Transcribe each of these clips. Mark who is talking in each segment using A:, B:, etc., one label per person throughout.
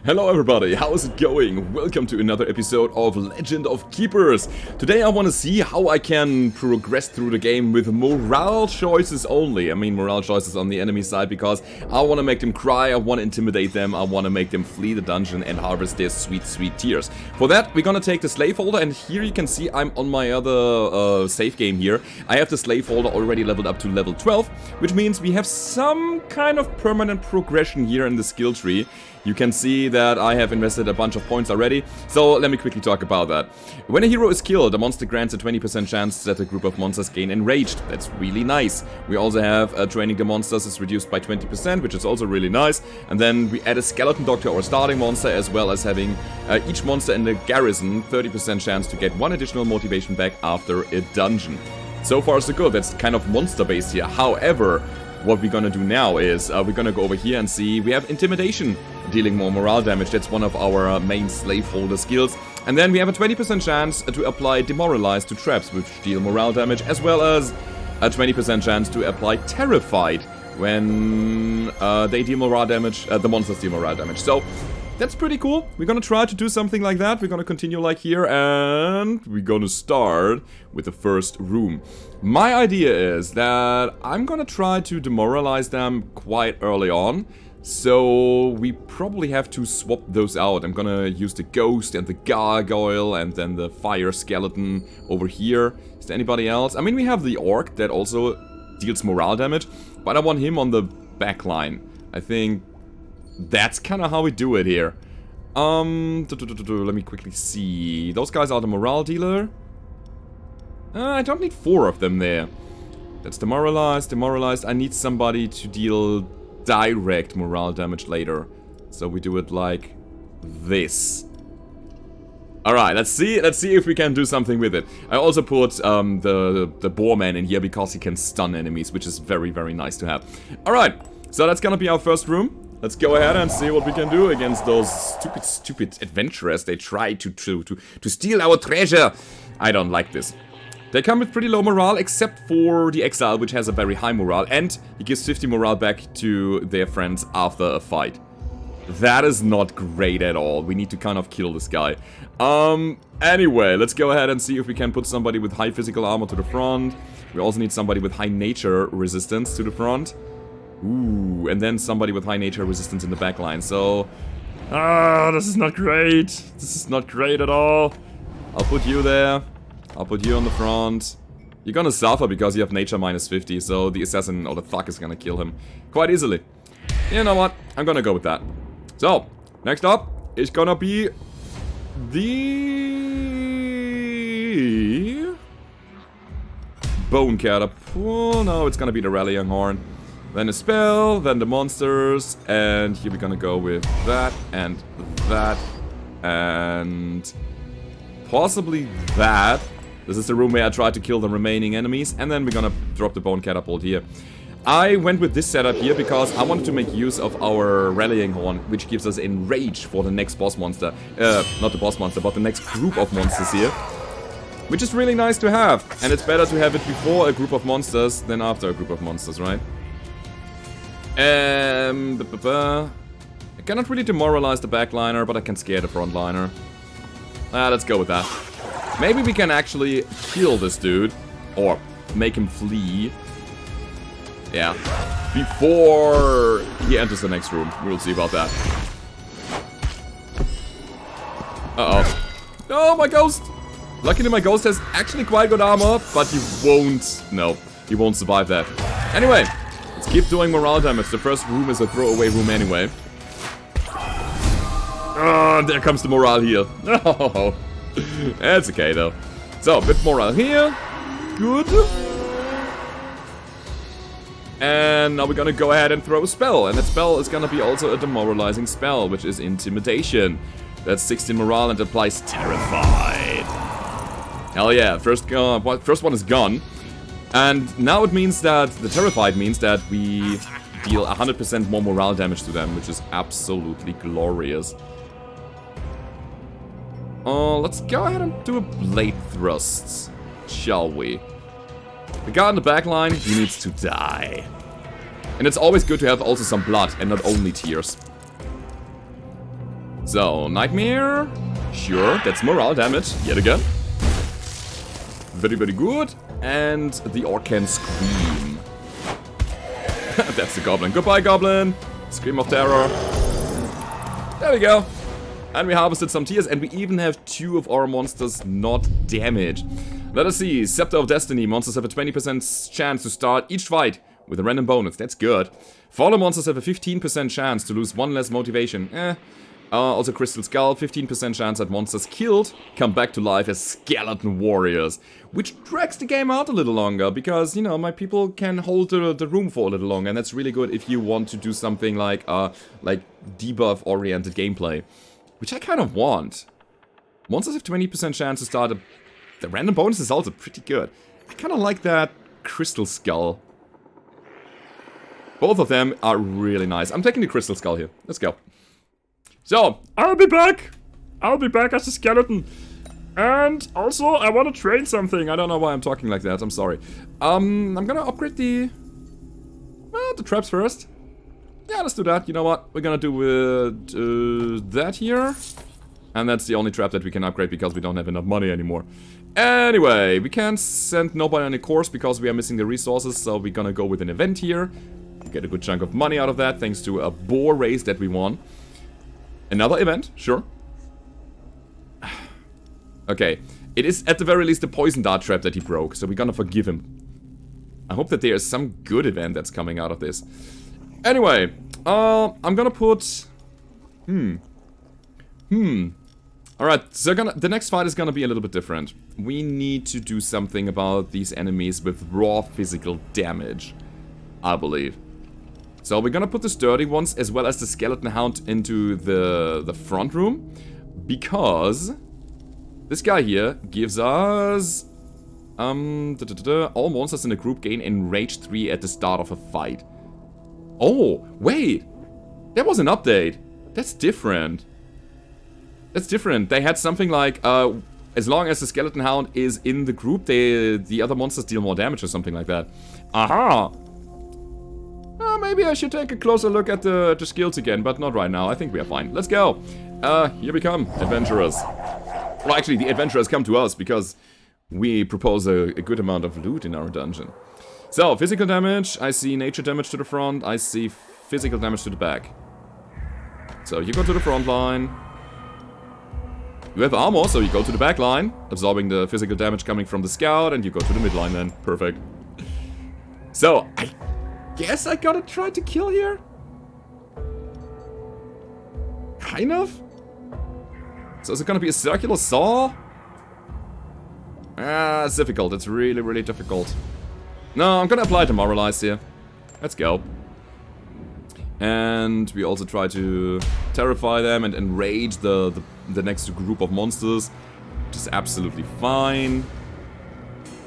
A: Hello everybody, how's it going? Welcome to another episode of Legend of Keepers. Today I want to see how I can progress through the game with morale choices only. I mean morale choices on the enemy side because I want to make them cry, I want to intimidate them, I want to make them flee the dungeon and harvest their sweet tears. For that we're gonna take the Slaveholder, and here you can see I'm on my other save game here. I have the Slaveholder already leveled up to level 12, which means we have some kind of permanent progression here in the skill tree. You can see that I have invested a bunch of points already, so let me quickly talk about that. When a hero is killed, the monster grants a 20% chance that a group of monsters gain enraged. That's really nice. We also have training the monsters is reduced by 20%, which is also really nice. And then we add a skeleton doctor or starting monster, as well as having each monster in the garrison 30% chance to get one additional motivation back after a dungeon. So far so good, that's kind of monster based here. However, what we're gonna do now is we're gonna go over here and see we have intimidation, dealing more morale damage. That's one of our main Slaveholder skills. And then we have a 20% chance to apply demoralize to traps, which deal morale damage, as well as a 20% chance to apply terrified when they deal morale damage, the monsters deal morale damage. So that's pretty cool. We're gonna try to do something like that. We're gonna continue like here, and we're gonna start with the first room. My idea is that I'm gonna try to demoralize them quite early on. So we probably have to swap those out. I'm gonna use the ghost and the gargoyle and then the fire skeleton over here. Is there anybody else? I mean, we have the orc that also deals morale damage, but I want him on the back line. I think that's kind of how we do it here. Let me quickly see. Those guys are the morale dealer. I don't need 4 of them there. That's demoralized. I need somebody to deal direct morale damage later. So we do it like this. Alright, let's see if we can do something with it. I also put the boarman in here because he can stun enemies, which is very, very nice to have. Alright, so that's gonna be our first room. Let's go ahead and see what we can do against those stupid adventurers. They try to steal our treasure. I don't like this. They come with pretty low morale, except for the exile, which has a very high morale, and he gives 50 morale back to their friends after a fight. That is not great at all. We need to kind of kill this guy. Anyway, let's go ahead and see if we can put somebody with high physical armor to the front. We also need somebody with high nature resistance to the front. Ooh, and then somebody with high nature resistance in the back line. So, this is not great. This is not great at all. I'll put you there. I'll put you on the front. You're gonna suffer because you have nature minus 50, so the assassin or the thug is gonna kill him quite easily. You know what? I'm gonna go with that. So, next up is gonna be the bone catapult. No, it's gonna be the rallying horn. Then a spell, then the monsters, and here we're gonna go with that, and possibly that. This is the room where I try to kill the remaining enemies, and then we're gonna drop the bone catapult here. I went with this setup here because I wanted to make use of our rallying horn, which gives us enrage for the next boss monster. Not the boss monster, but the next group of monsters here. Which is really nice to have, and it's better to have it before a group of monsters than after a group of monsters, right? I cannot really demoralize the backliner, but I can scare the frontliner. Let's go with that. Maybe we can actually kill this dude, or make him flee. Yeah, before he enters the next room. We'll see about that. Uh-oh. Oh, my ghost! Luckily my ghost has actually quite good armor, but he won't survive that. Anyway. Let's keep doing morale damage. The first room is a throwaway room anyway. Oh, there comes the morale here. Oh, that's okay though. So, a bit morale here. Good. And now we're gonna go ahead and throw a spell. And that spell is gonna be also a demoralizing spell, which is intimidation. That's 16 morale and applies terrified. Hell yeah, first one is gone. And now it means that, the terrified means that we deal 100% more morale damage to them, which is absolutely glorious. Let's go ahead and do a blade thrusts, shall we? The guy in the back line, he needs to die. And it's always good to have also some blood and not only tears. So, Nightmare. Sure, that's morale damage, yet again. Very, very good. And the Orc can scream. That's the Goblin. Goodbye, Goblin. Scream of terror. There we go. And we harvested some tears, and we even have 2 of our monsters not damaged. Let us see. Scepter of Destiny. Monsters have a 20% chance to start each fight with a random bonus. That's good. Fallen monsters have a 15% chance to lose 1 less motivation. Also Crystal Skull, 15% chance that monsters killed come back to life as skeleton warriors. Which drags the game out a little longer, because, you know, my people can hold the room for a little longer. And that's really good if you want to do something like debuff-oriented gameplay. Which I kind of want. Monsters have 20% chance to start the random bonus is also pretty good. I kind of like that Crystal Skull. Both of them are really nice. I'm taking the Crystal Skull here. Let's go. So, I'll be back! I'll be back as a skeleton. And also, I want to train something. I don't know why I'm talking like that. I'm sorry. I'm gonna upgrade the traps first. Yeah, let's do that. You know what? We're gonna do that here. And that's the only trap that we can upgrade because we don't have enough money anymore. Anyway, we can't send nobody on a course because we are missing the resources. So we're gonna go with an event here. Get a good chunk of money out of that thanks to a boar race that we won. Another event, sure. Okay, it is at the very least the poison dart trap that he broke, so we're gonna forgive him. I hope that there is some good event that's coming out of this. Anyway, I'm gonna put... Alright, so the next fight is gonna be a little bit different. We need to do something about these enemies with raw physical damage, I believe. So we're gonna put the sturdy ones as well as the skeleton hound into the front room, because this guy here gives us all monsters in the group gain Enrage 3 at the start of a fight. Oh, wait, that was an update. That's different. That's different. They had something like as long as the skeleton hound is in the group, the other monsters deal more damage or something like that. Aha. Maybe I should take a closer look at the skills again, but not right now. I think we are fine. Let's go. Here we come, adventurers. Well, actually, the adventurers come to us because we propose a good amount of loot in our dungeon. So, physical damage. I see nature damage to the front. I see physical damage to the back. So, you go to the front line. You have armor, so you go to the back line, absorbing the physical damage coming from the scout, and you go to the mid line then. Perfect. So, I guess I gotta try to kill here? Kind of? So is it gonna be a circular saw? It's difficult. It's really, really difficult. No, I'm gonna apply Demoralize here. Let's go. And we also try to terrify them and enrage the next group of monsters, which is absolutely fine.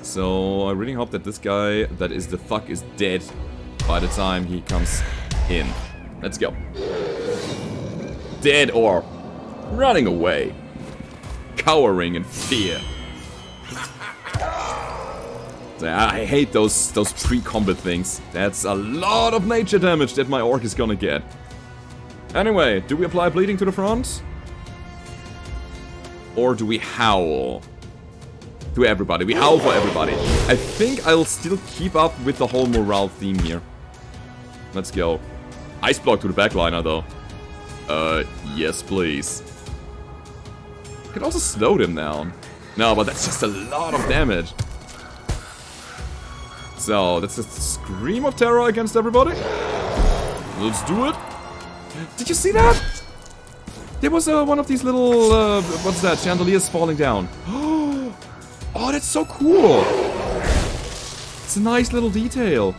A: So I really hope that this guy that is the fuck is dead by the time he comes in. Let's go. Dead or running away. Cowering in fear. I hate those pre-combat things. That's a lot of nature damage that my orc is gonna get. Anyway, do we apply bleeding to the front? Or do we howl? To everybody. We howl for everybody. I think I'll still keep up with the whole morale theme here. Let's go. Ice block to the backliner though. Yes please. I can also slow them down. No, but that's just a lot of damage. So, that's a scream of terror against everybody. Let's do it. Did you see that? There was one of these little, what's that, chandeliers falling down. Oh, that's so cool. It's a nice little detail.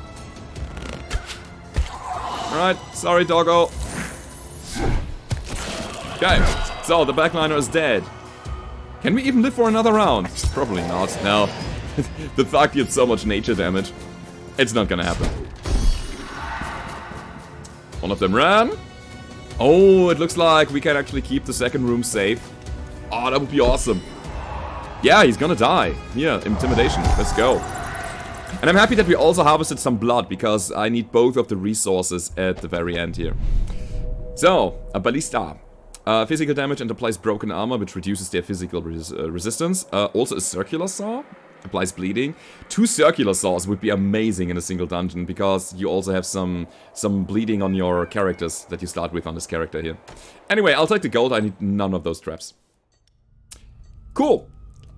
A: Alright, sorry doggo. Okay, so the backliner is dead. Can we even live for another round? Probably not, no. The thug did so much nature damage. It's not gonna happen. One of them ran. Oh, it looks like we can actually keep the second room safe. Oh, that would be awesome. Yeah, he's gonna die. Yeah, intimidation. Let's go. And I'm happy that we also harvested some blood, because I need both of the resources at the very end here. So, a ballista. Physical damage and applies broken armor, which reduces their physical resistance. Also a circular saw. Applies bleeding. 2 circular saws would be amazing in a single dungeon, because you also have some bleeding on your characters that you start with on this character here. Anyway, I'll take the gold. I need none of those traps. Cool.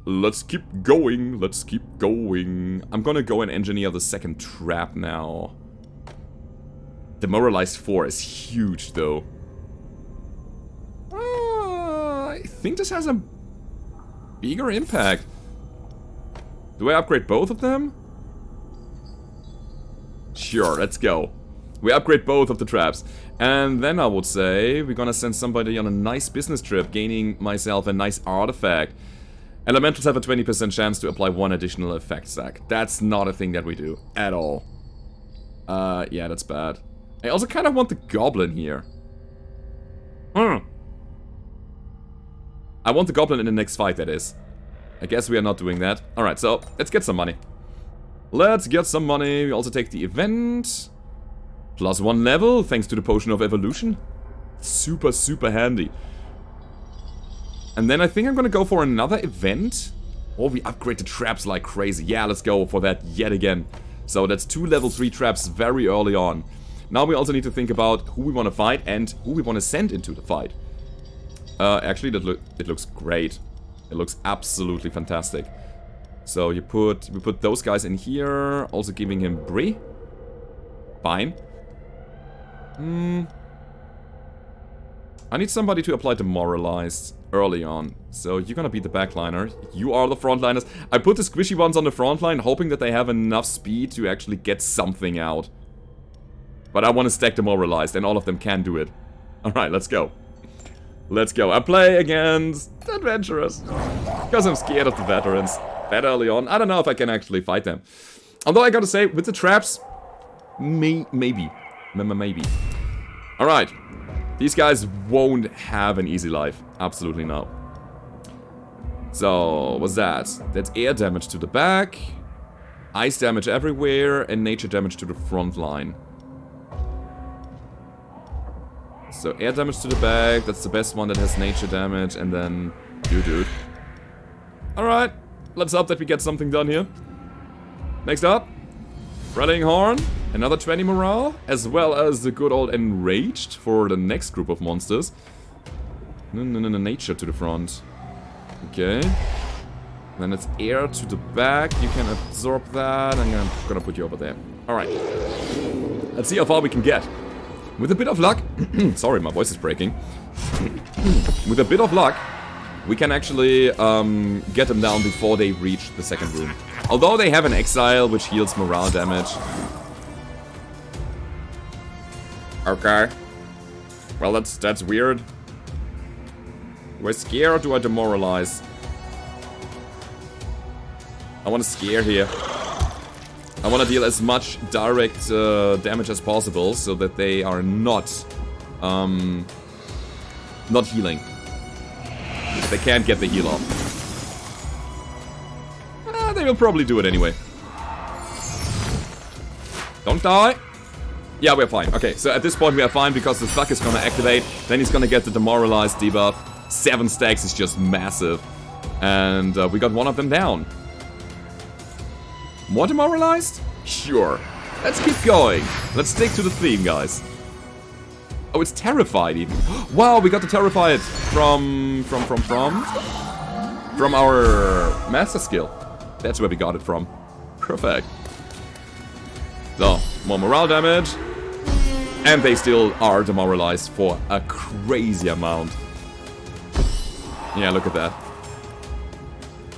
A: Let's keep going. Let's keep going. I'm gonna go and engineer the second trap now. Demoralized 4 is huge, though. I think this has a bigger impact. Do I upgrade both of them? Sure, let's go. We upgrade both of the traps. And then I would say we're gonna send somebody on a nice business trip, gaining myself a nice artifact. Elementals have a 20% chance to apply 1 additional effect stack. That's not a thing that we do at all. Yeah, that's bad. I also kind of want the goblin here. I want the goblin in the next fight, that is. I guess we are not doing that. Alright, so let's get some money. Let's get some money. We also take the event. +1 level, thanks to the Potion of Evolution. Super, super handy. And then I think I'm gonna go for another event. Oh, we upgrade the traps like crazy. Yeah, let's go for that yet again. So that's 2 level 3 traps very early on. Now we also need to think about who we want to fight and who we want to send into the fight. Actually, it looks great. It looks absolutely fantastic. So we put those guys in here, also giving him Brie. Fine. I need somebody to apply Demoralized early on. So you're gonna be the backliner. You are the frontliners. I put the squishy ones on the front line, hoping that they have enough speed to actually get something out. But I want to stack Demoralized, and all of them can do it. Alright, let's go. Let's go. I play against adventurers. Because I'm scared of the veterans. That early on. I don't know if I can actually fight them. Although I gotta say, with the traps, maybe. Alright. These guys won't have an easy life. Absolutely not. So, what's that? That's air damage to the back, ice damage everywhere, and nature damage to the front line. So air damage to the back, that's the best one that has nature damage, and then you, dude. Alright, let's hope that we get something done here. Next up, Rallying Horn, another 20 morale, as well as the good old Enraged for the next group of monsters. No, nature to the front. Okay. Then it's air to the back, you can absorb that, and I'm gonna put you over there. Alright. Let's see how far we can get. With a bit of luck, sorry, my voice is breaking. With a bit of luck, we can actually get them down before they reach the second room. Although they have an exile, which heals morale damage. Okay. Well, that's weird. Do I scare or do I demoralize? I want to scare here. I want to deal as much direct damage as possible, so that they are not healing. They can't get the heal off. They will probably do it anyway. Don't die. Yeah, we're fine. Okay, so at this point we are fine because the Thug is gonna activate. Then he's gonna get the demoralized debuff. 7 stacks is just massive. And we got one of them down. More demoralized? Sure. Let's keep going. Let's stick to the theme, guys. Oh, it's terrified even. Wow, we got the terrified from our master skill. That's where we got it from. Perfect. So, more morale damage. And they still are demoralized for a crazy amount. Yeah, look at that.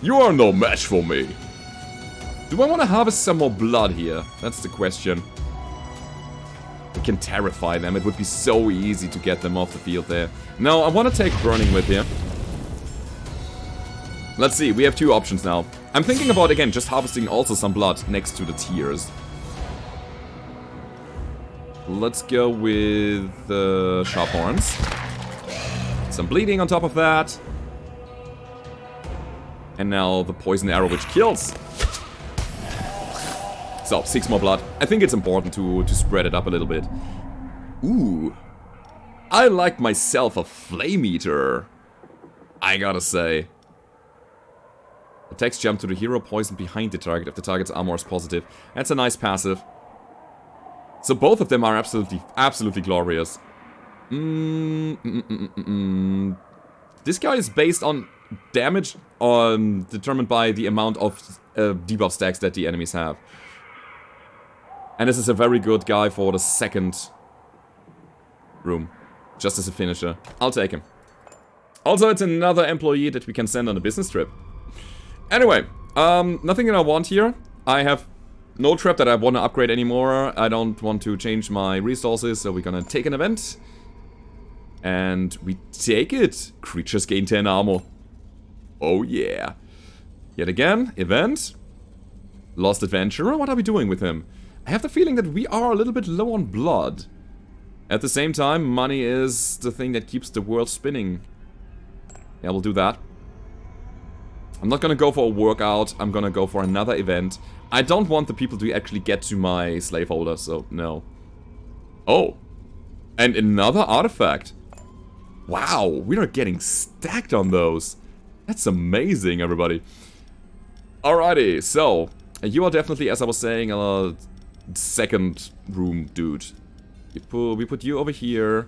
A: You are no match for me. Do I want to harvest some more blood here? That's the question. We can terrify them. It would be so easy to get them off the field there. No, I want to take Burning with here. Let's see, we have 2 options now. I'm thinking about, again, just harvesting also some blood next to the tiers. Let's go with Sharp Horns. Some bleeding on top of that. And now the Poison Arrow, which kills. So, 6 more blood. I think it's important to spread it up a little bit. Ooh. I like myself a flame eater. I gotta say. Attacks jump to the hero, poison behind the target if the target's armor is positive. That's a nice passive. So both of them are absolutely glorious. This guy is based on damage determined by the amount of debuff stacks that the enemies have. And this is a very good guy for the second room. Just as a finisher. I'll take him. Also, it's another employee that we can send on a business trip. Anyway, nothing that I want here. I have no trap that I want to upgrade anymore. I don't want to change my resources, so we're gonna take an event. And we take it. Creatures gain 10 armor. Oh yeah. Yet again, event. Lost Adventurer. What are we doing with him? I have the feeling that we are a little bit low on blood. At the same time, money is the thing that keeps the world spinning. Yeah, we'll do that. I'm not gonna go for a workout. I'm gonna go for another event. I don't want the people to actually get to my Slaveholder, so no. Oh. And another artifact. Wow, we are getting stacked on those. That's amazing, everybody. Alrighty, so you are definitely, as I was saying, a second room dude. We put you over here.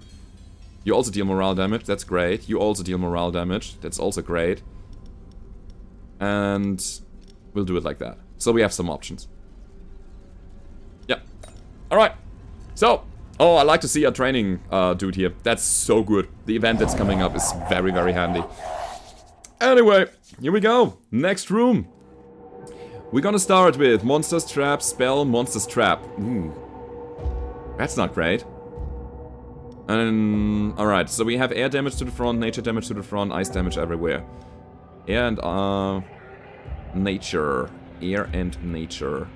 A: You also deal morale damage, that's great. You also deal morale damage, that's also great. And we'll do it like that. So we have some options. Yeah. Alright. So, oh, I like to see a training dude here. That's so good. The event that's coming up is very, very handy. Anyway, here we go. Next room. We're gonna start with Monster's Trap, Spell, Monster's Trap. Ooh. That's not great. And alright, so we have air damage to the front, nature damage to the front, ice damage everywhere. Air and nature. Air and nature.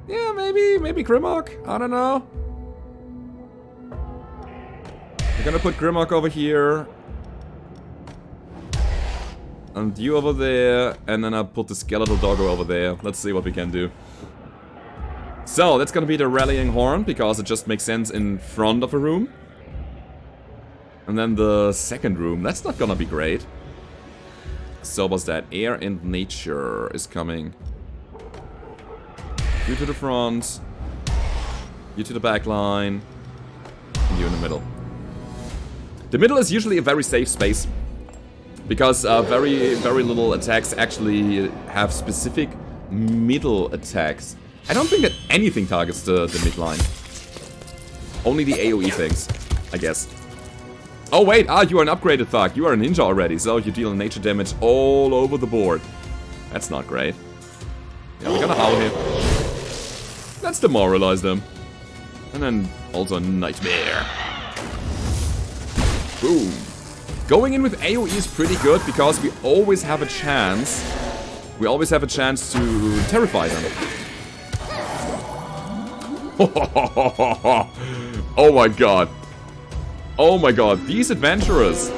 A: Yeah, maybe Grimlock? I don't know. We're gonna put Grimlock over here. And you over there, and then I'll put the skeletal doggo over there. Let's see what we can do. So, that's gonna be the rallying horn, because it just makes sense in front of a room. And then the second room, that's not gonna be great. So was that air and nature is coming. You to the front, you to the back line, and you in the middle. The middle is usually a very safe space, because very little attacks actually have specific middle attacks. I don't think that anything targets the midline. Only the AoE things, I guess. Oh wait, you are an upgraded thug. You are a ninja already, so you deal nature damage all over the board. That's not great. Yeah, we're gonna howl here. Let's demoralize them. And then also Nightmare. Boom. Going in with AoE is pretty good because we always have a chance. We always have a chance to terrify them. Oh my god. Oh my god, these adventurers.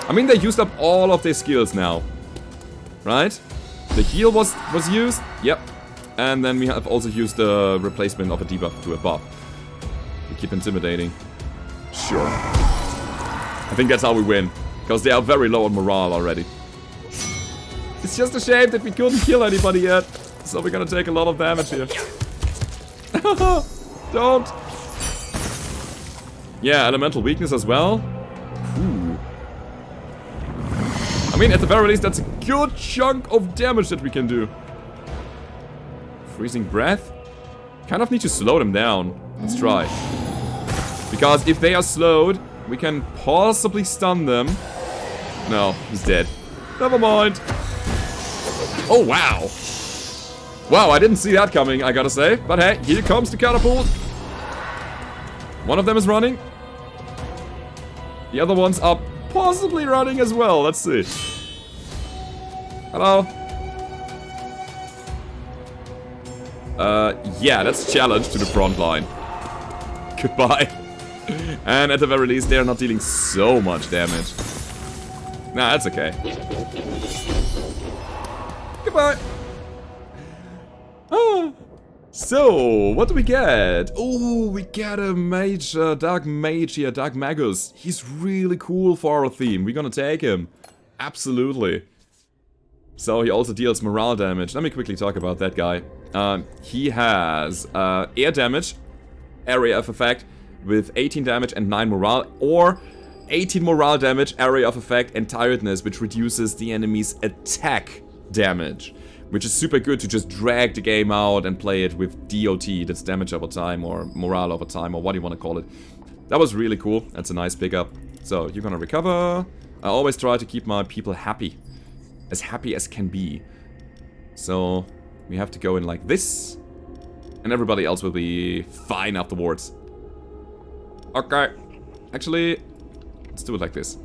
A: I mean, they used up all of their skills now. Right? The heal was used. Yep. And then we have also used the replacement of a debuff to a buff. We keep intimidating. Sure. I think that's how we win. Because they are very low on morale already. It's just a shame that we couldn't kill anybody yet. So we're gonna take a lot of damage here. Don't. Yeah, elemental weakness as well. Ooh. I mean, at the very least, that's a good chunk of damage that we can do. Freezing breath. Kind of need to slow them down. Let's try. Because if they are slowed, we can possibly stun them. No, he's dead. Never mind. Oh, wow. Wow, I didn't see that coming, I gotta say. But hey, here comes the catapult. One of them is running. The other ones are possibly running as well. Let's see. Hello. Yeah, that's challenge to the front line. Goodbye. And at the very least, they're not dealing so much damage. Nah, that's okay. Goodbye. So, what do we get? Oh, we get a mage, dark mage here, dark magus. He's really cool for our theme. We're gonna take him. Absolutely. So he also deals morale damage. Let me quickly talk about that guy. He has air damage, area of effect, with 18 damage and 9 morale, or 18 morale damage, area of effect, and tiredness, which reduces the enemy's attack damage. Which is super good to just drag the game out and play it with DOT, that's damage over time, or morale over time, or what do you want to call it. That was really cool. That's a nice pickup. So, you're gonna recover. I always try to keep my people happy. As happy as can be. So, we have to go in like this. And everybody else will be fine afterwards. Okay. Actually, let's do it like this.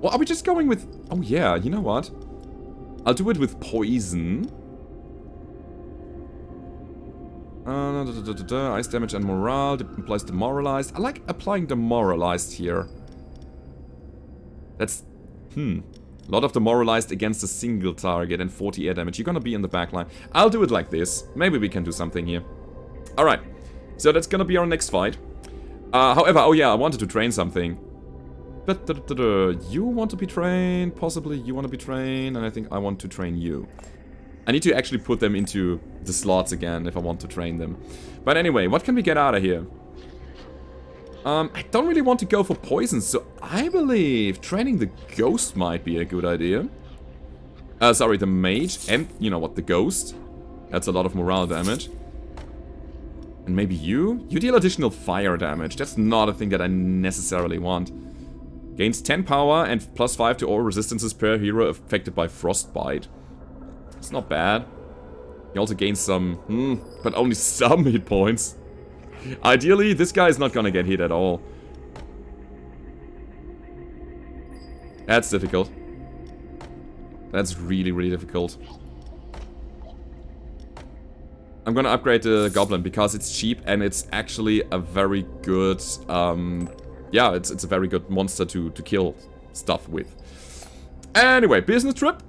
A: Well, are we just going with... Oh yeah, you know what? I'll do it with poison. Ice damage and morale applies demoralized. I like applying demoralized here. That's... A lot of demoralized against a single target and 40 air damage. You're gonna be in the backline. I'll do it like this. Maybe we can do something here. Alright. So that's gonna be our next fight. However, oh yeah, I wanted to train something. You want to be trained, possibly you want to be trained, and I think I want to train you. I need to actually put them into the slots again if I want to train them. But anyway, what can we get out of here? I don't really want to go for poison, so I believe training the ghost might be a good idea. Sorry, the mage, and you know what, the ghost. That's a lot of morale damage. And maybe you? You deal additional fire damage. That's not a thing that I necessarily want. Gains 10 power and +5 to all resistances per hero affected by frostbite. It's not bad. He also gains some, but only some hit points. Ideally, this guy is not gonna get hit at all. That's difficult. That's really, really difficult. I'm gonna upgrade the goblin because it's cheap and it's actually a very good, yeah, it's a very good monster to kill stuff with. Anyway, business trip.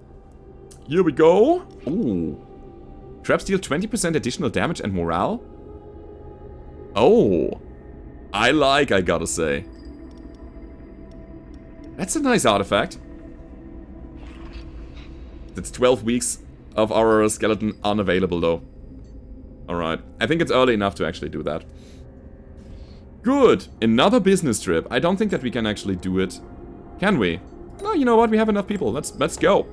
A: Here we go. Ooh. Traps deal 20% additional damage and morale. Oh. I gotta say. That's a nice artifact. That's 12 weeks of our skeleton unavailable though. Alright. I think it's early enough to actually do that. Good. Another business trip. I don't think that we can actually do it. Can we? No, you know what? We have enough people. Let's go.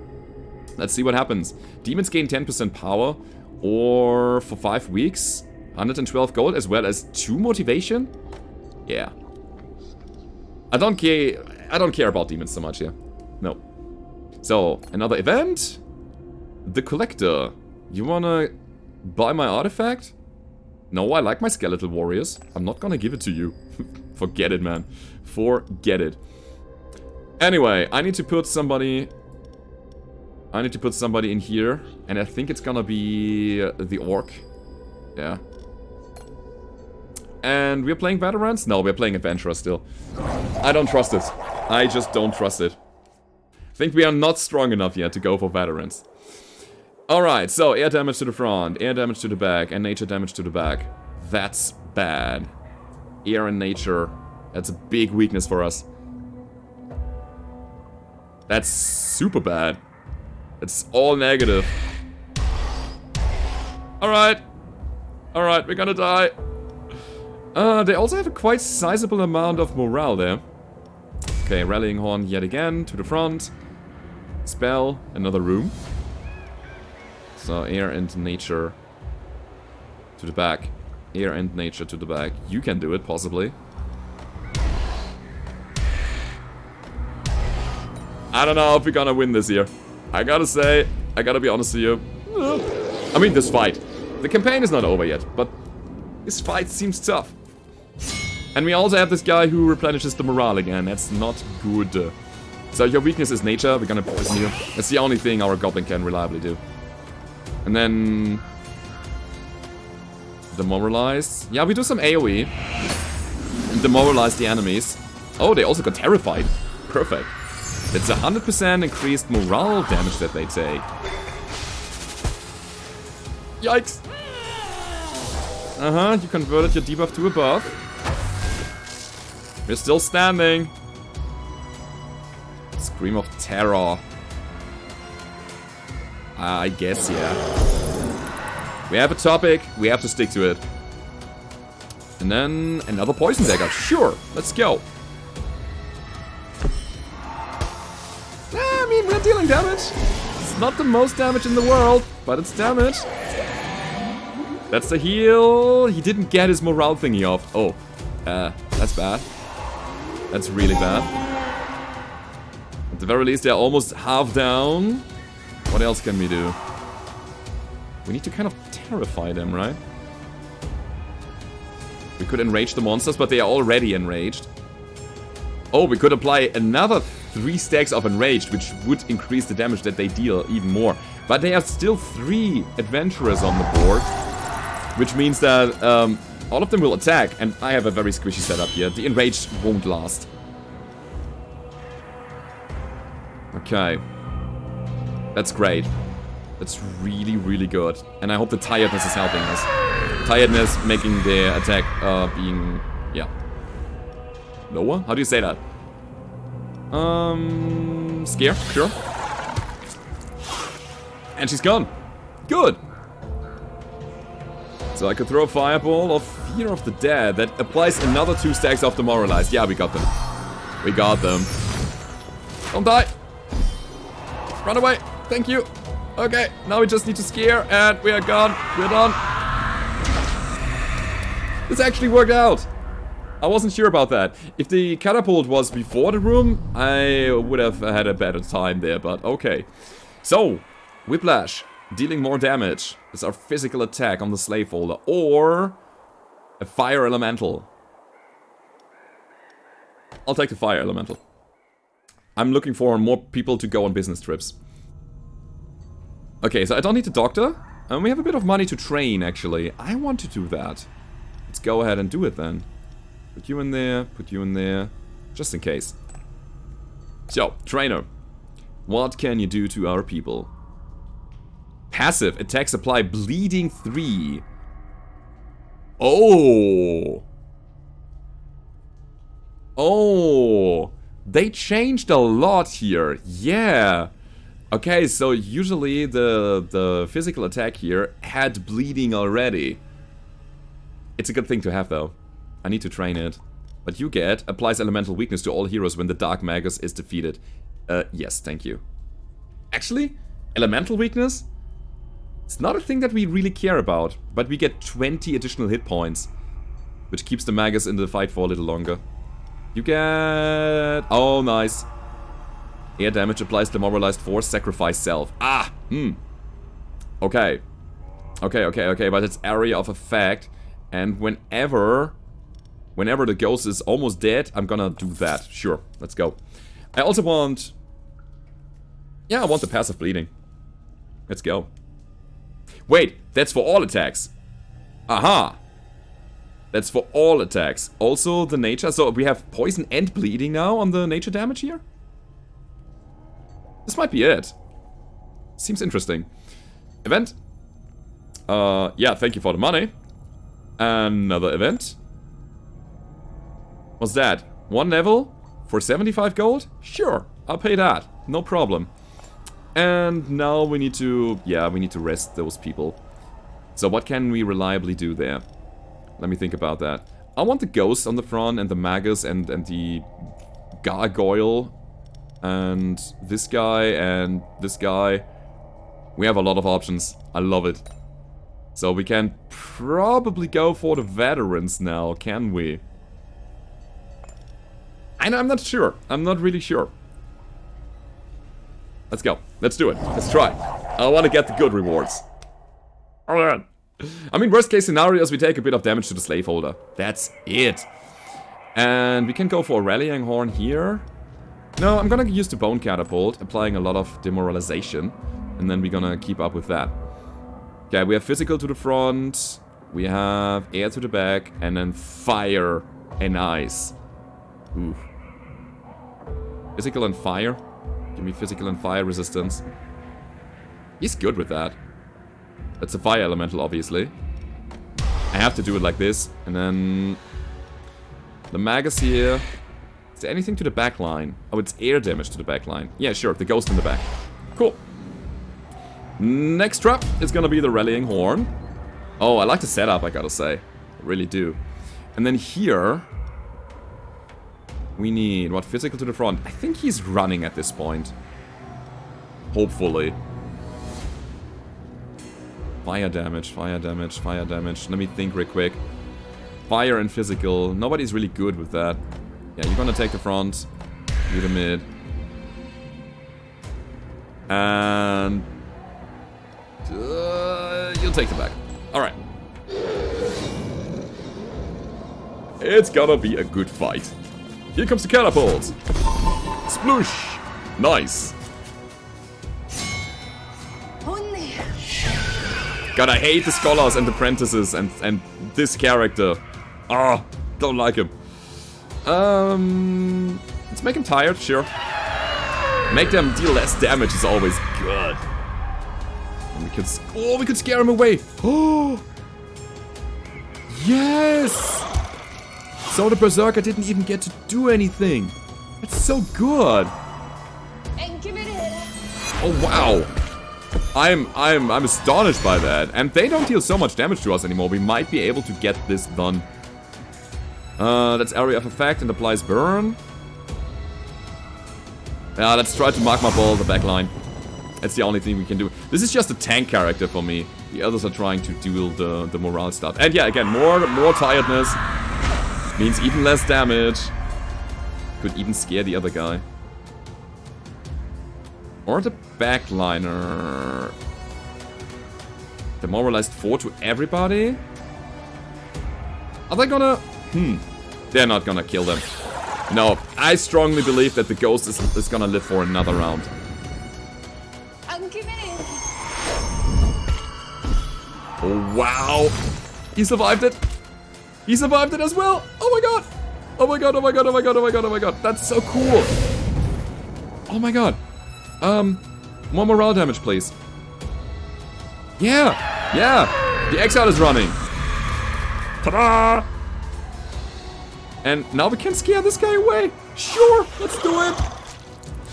A: Let's see what happens. Demons gain 10% power. Or for 5 weeks. 112 gold as well as 2 motivation? Yeah. I don't care about demons so much here. No. So, another event. The Collector. You wanna buy my artifact? No, I like my skeletal warriors. I'm not gonna give it to you. Forget it, man. Forget it. Anyway, I need to put somebody in here. And I think it's gonna be the orc. Yeah. And we're playing veterans? No, we're playing adventurers still. I don't trust it. I just don't trust it. I think we are not strong enough yet to go for veterans. Alright, so air damage to the front, air damage to the back, and nature damage to the back. That's bad. Air and nature. That's a big weakness for us. That's super bad. It's all negative. Alright. Alright, we're gonna die. They also have a quite sizable amount of morale there. Okay, rallying horn yet again to the front. Spell, another room. So air and nature to the back. Air and nature to the back. You can do it, possibly. I don't know if we're gonna win this here. I gotta say, I gotta be honest with you. I mean, this fight. The campaign is not over yet, but this fight seems tough. And we also have this guy who replenishes the morale again. That's not good. So your weakness is nature. We're gonna poison you. That's the only thing our goblin can reliably do. And then... demoralize. Yeah, we do some AoE. And demoralize the enemies. Oh, they also got terrified. Perfect. It's 100% increased morale damage that they take. Yikes. Uh-huh, you converted your debuff to a buff. We're still standing. Scream of terror. I guess, yeah. We have a topic, we have to stick to it. And then another poison dagger. Sure, let's go. I mean, we're dealing damage. It's not the most damage in the world, but it's damage. That's the heal. He didn't get his morale thingy off. Oh, that's bad. That's really bad. At the very least, they're almost half down. What else can we do? We need to kind of terrify them, right? We could enrage the monsters, but they are already enraged. Oh, we could apply another 3 stacks of enraged, which would increase the damage that they deal even more. But they have still 3 adventurers on the board, which means that all of them will attack, and I have a very squishy setup here. The enraged won't last. Okay. That's great. That's really, really good. And I hope the tiredness is helping us. Tiredness making their attack being, yeah, lower? How do you say that? Scare, sure. And she's gone. Good. So I could throw a fireball of Fear of the Dead that applies another 2 stacks of Demoralized. Yeah, we got them. We got them. Don't die. Run away. Thank you. Okay, now we just need to scare and we are gone. We're done. This actually worked out. I wasn't sure about that. If the catapult was before the room, I would have had a better time there, but okay. So, Whiplash, dealing more damage. Is our physical attack on the Slaveholder, or a Fire Elemental. I'll take the Fire Elemental. I'm looking for more people to go on business trips. Okay, so I don't need the doctor. And we have a bit of money to train, actually. I want to do that. Let's go ahead and do it then. Put you in there, put you in there. Just in case. So, trainer. What can you do to our people? Passive. Attacks apply bleeding 3. Oh. Oh. They changed a lot here. Yeah. Okay, so usually the physical attack here had bleeding already. It's a good thing to have though. I need to train it. But you get applies elemental weakness to all heroes when the Dark Magus is defeated. Yes, thank you. Actually, elemental weakness? It's not a thing that we really care about, but we get 20 additional hit points, which keeps the Magus in the fight for a little longer. You get... Oh, nice. Air damage applies demoralized force, sacrifice self. Ah! Okay. Okay, but it's area of effect. And whenever the ghost is almost dead, I'm gonna do that. Sure, let's go. I also want... Yeah, I want the passive bleeding. Let's go. Wait, that's for all attacks. Aha! That's for all attacks. Also the nature. So we have poison and bleeding now on the nature damage here? This might be it. Seems interesting. Event. Yeah, thank you for the money. Another event. What's that? 1 level for 75 gold? Sure, I'll pay that. No problem. And now we need to... Yeah, we need to rest those people. So what can we reliably do there? Let me think about that. I want the ghost on the front and the magus and the gargoyle. And this guy and this guy. We have a lot of options. I love it. So we can probably go for the veterans now, can we? I'm not sure. I'm not really sure. Let's go. Let's do it. Let's try. I want to get the good rewards. Alright. I mean, worst case scenario is we take a bit of damage to the Slaveholder. That's it. And we can go for a Rallying Horn here. No, I'm gonna use the Bone Catapult, applying a lot of demoralization. And then we're gonna keep up with that. Okay, we have physical to the front. We have air to the back. And then fire and ice. Ooh. Physical and fire. Give me physical and fire resistance. He's good with that. It's a fire elemental, obviously. I have to do it like this. And then... the Magus here. Is there anything to the back line? Oh, it's air damage to the back line. Yeah, sure. The ghost in the back. Cool. Next trap is gonna be the Rallying Horn. Oh, I like the setup, I gotta say. I really do. And then here... we need, what, physical to the front. I think he's running at this point. Hopefully. Fire damage, fire damage, fire damage. Let me think real quick. Fire and physical. Nobody's really good with that. Yeah, you're gonna take the front. You the mid. And... you'll take the back. Alright. It's gonna be a good fight. Here comes the catapult. Sploosh. Nice. God, I hate the scholars and apprentices and this character. Ah, don't like him. Let's make him tired, sure. Make them deal less damage is always good. And we could scare him away. Oh, yes. So the Berserker didn't even get to do anything. That's so good. Oh wow. I'm astonished by that. And they don't deal so much damage to us anymore. We might be able to get this done. That's area of effect and applies burn. Yeah, let's try to Magma Ball the back line. That's the only thing we can do. This is just a tank character for me. The others are trying to duel the morale stuff. And yeah, again, more tiredness. Means even less damage. Could even scare the other guy. Or the backliner. Demoralized 4 to everybody? Are they gonna... They're not gonna kill them. No, I strongly believe that the ghost is gonna live for another round. Oh, wow. He survived it. He survived it as well. Oh my god. Oh my god, oh my god, oh my god, oh my god, oh my god. That's so cool. Oh my god. More morale damage, please. Yeah. Yeah. The exile is running. Ta-da! And now we can scare this guy away. Sure, let's do it.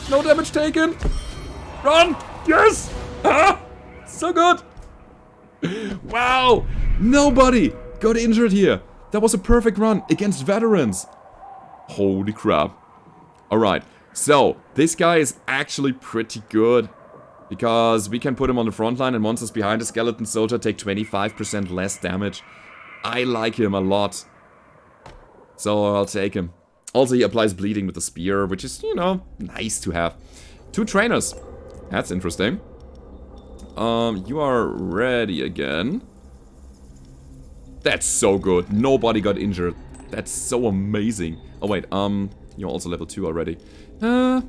A: No damage taken. Run. Yes. Ah, so good. Wow. Nobody got injured here. That was a perfect run against veterans. Holy crap. Alright, so this guy is actually pretty good. Because we can put him on the front line and monsters behind the skeleton soldier take 25% less damage. I like him a lot. So I'll take him. Also, he applies bleeding with the spear, which is, you know, nice to have. 2 trainers. That's interesting. You are ready again. That's so good. Nobody got injured. That's so amazing. Oh wait, you're also level 2 already. I'll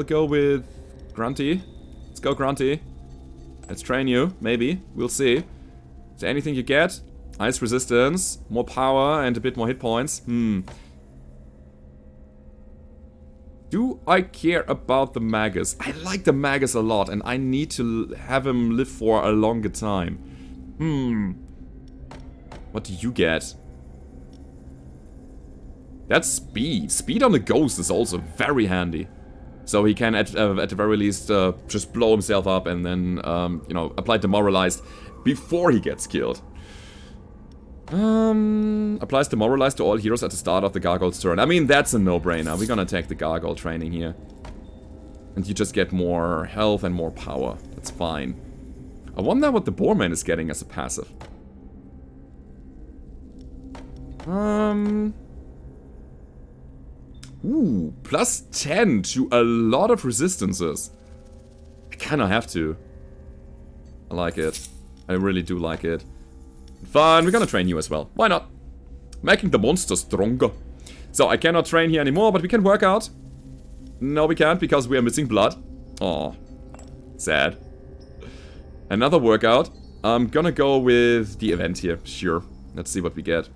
A: go with Grunty. Let's go, Grunty. Let's train you. Maybe. We'll see. Is there anything you get? Ice resistance, more power, and a bit more hit points. Do I care about the Magus? I like the Magus a lot, and I need to have him live for a longer time. What do you get? That's speed. Speed on the Ghost is also very handy. So he can, at the very least, just blow himself up and then, you know, apply Demoralized before he gets killed. Applies Demoralize to all heroes at the start of the Gargoyle's turn. I mean, that's a no-brainer. We're gonna take the Gargoyle training here. And you just get more health and more power. That's fine. I wonder what the Boarman is getting as a passive. Ooh, plus 10 to a lot of resistances. I kinda have to. I like it. I really do like it. Fine, we're gonna train you as well. Why not? Making the monster stronger. So, I cannot train here anymore, but we can work out. No, we can't, because we are missing blood. Oh, sad. Another workout. I'm gonna go with the event here. Sure. Let's see what we get.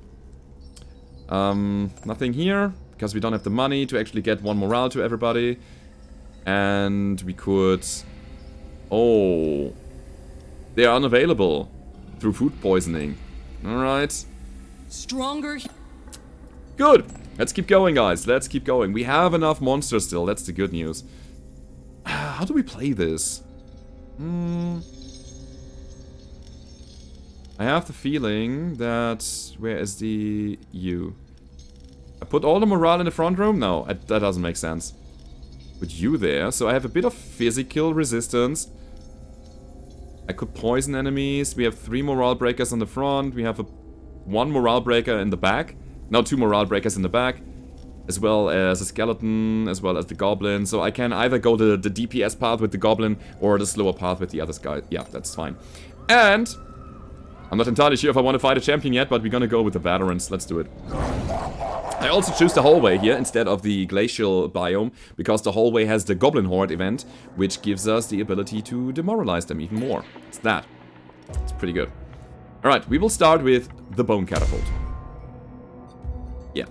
A: Nothing here, because we don't have the money to actually get 1 morale to everybody. And we could... Oh... They are unavailable through food poisoning. Alright.
B: Stronger.
A: Good. Let's keep going, guys. Let's keep going. We have enough monsters still. That's the good news. How do we play this? I have the feeling that... Where is the U? I put all the morale in the front room? No, that doesn't make sense. Put you there, so I have a bit of physical resistance. I could poison enemies. We have 3 morale breakers on the front. We have 1 morale breaker in the back. No, 2 morale breakers in the back. As well as a skeleton, as well as the goblin. So I can either go the DPS path with the goblin or the slower path with the other guy. Yeah, that's fine. And I'm not entirely sure if I want to fight a champion yet, but we're gonna go with the veterans. Let's do it. I also choose the hallway here instead of the glacial biome, because the hallway has the Goblin Horde event, which gives us the ability to demoralize them even more. It's that. It's pretty good. Alright, we will start with the Bone Catapult. Yeah.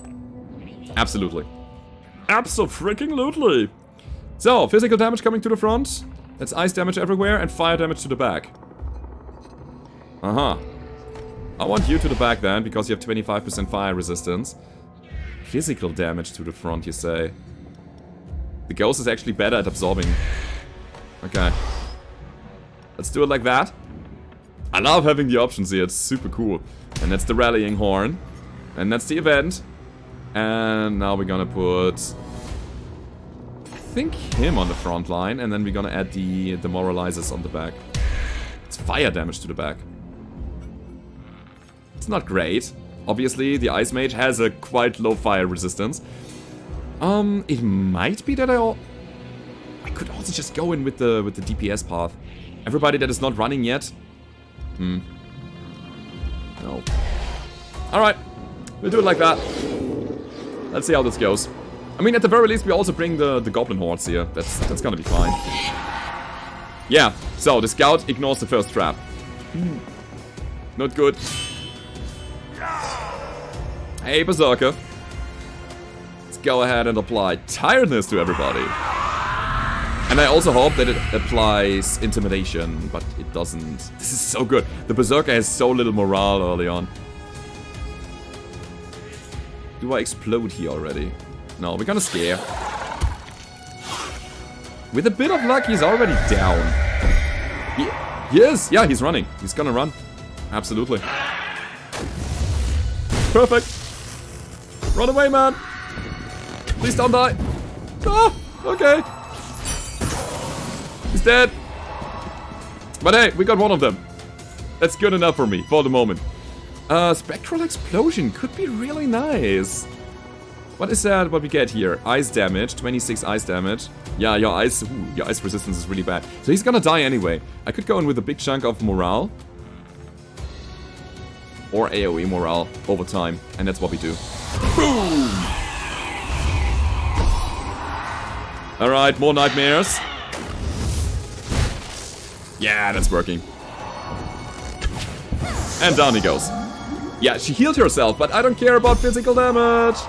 A: Absolutely. Abso-freaking-lutely! So, physical damage coming to the front. That's ice damage everywhere, and fire damage to the back. Uh-huh. I want you to the back then, because you have 25% fire resistance. Physical damage to the front, you say. The ghost is actually better at absorbing. Okay. Let's do it like that. I love having the options here, it's super cool. And that's the rallying horn. And that's the event. And now we're gonna put... I think him on the front line, and then we're gonna add the demoralizers on the back. It's fire damage to the back. It's not great. Obviously, the Ice Mage has a quite low fire resistance. It might be that I could also just go in with the DPS path. Everybody that is not running yet. No. Alright. We'll do it like that. Let's see how this goes. I mean, at the very least, we also bring the Goblin Hordes here. That's gonna be fine. Yeah, so the Scout ignores the first trap. Not good. Hey, Berserker. Let's go ahead and apply tiredness to everybody. And I also hope that it applies intimidation, but it doesn't. This is so good. The Berserker has so little morale early on. Do I explode here already? No, we're gonna scare. With a bit of luck, he's already down. He is! Yeah, he's running. He's gonna run. Absolutely. Perfect. Run away, man. Please don't die. Ah, okay. He's dead. But hey, we got one of them. That's good enough for me, for the moment. Spectral Explosion could be really nice. What is that, what we get here? Ice damage, 26 ice damage. Yeah, your ice resistance is really bad. So he's gonna die anyway. I could go in with a big chunk of morale. Or AoE morale over time. And that's what we do. Boom! Alright, more nightmares. Yeah, that's working. And down he goes. Yeah, she healed herself, but I don't care about physical damage.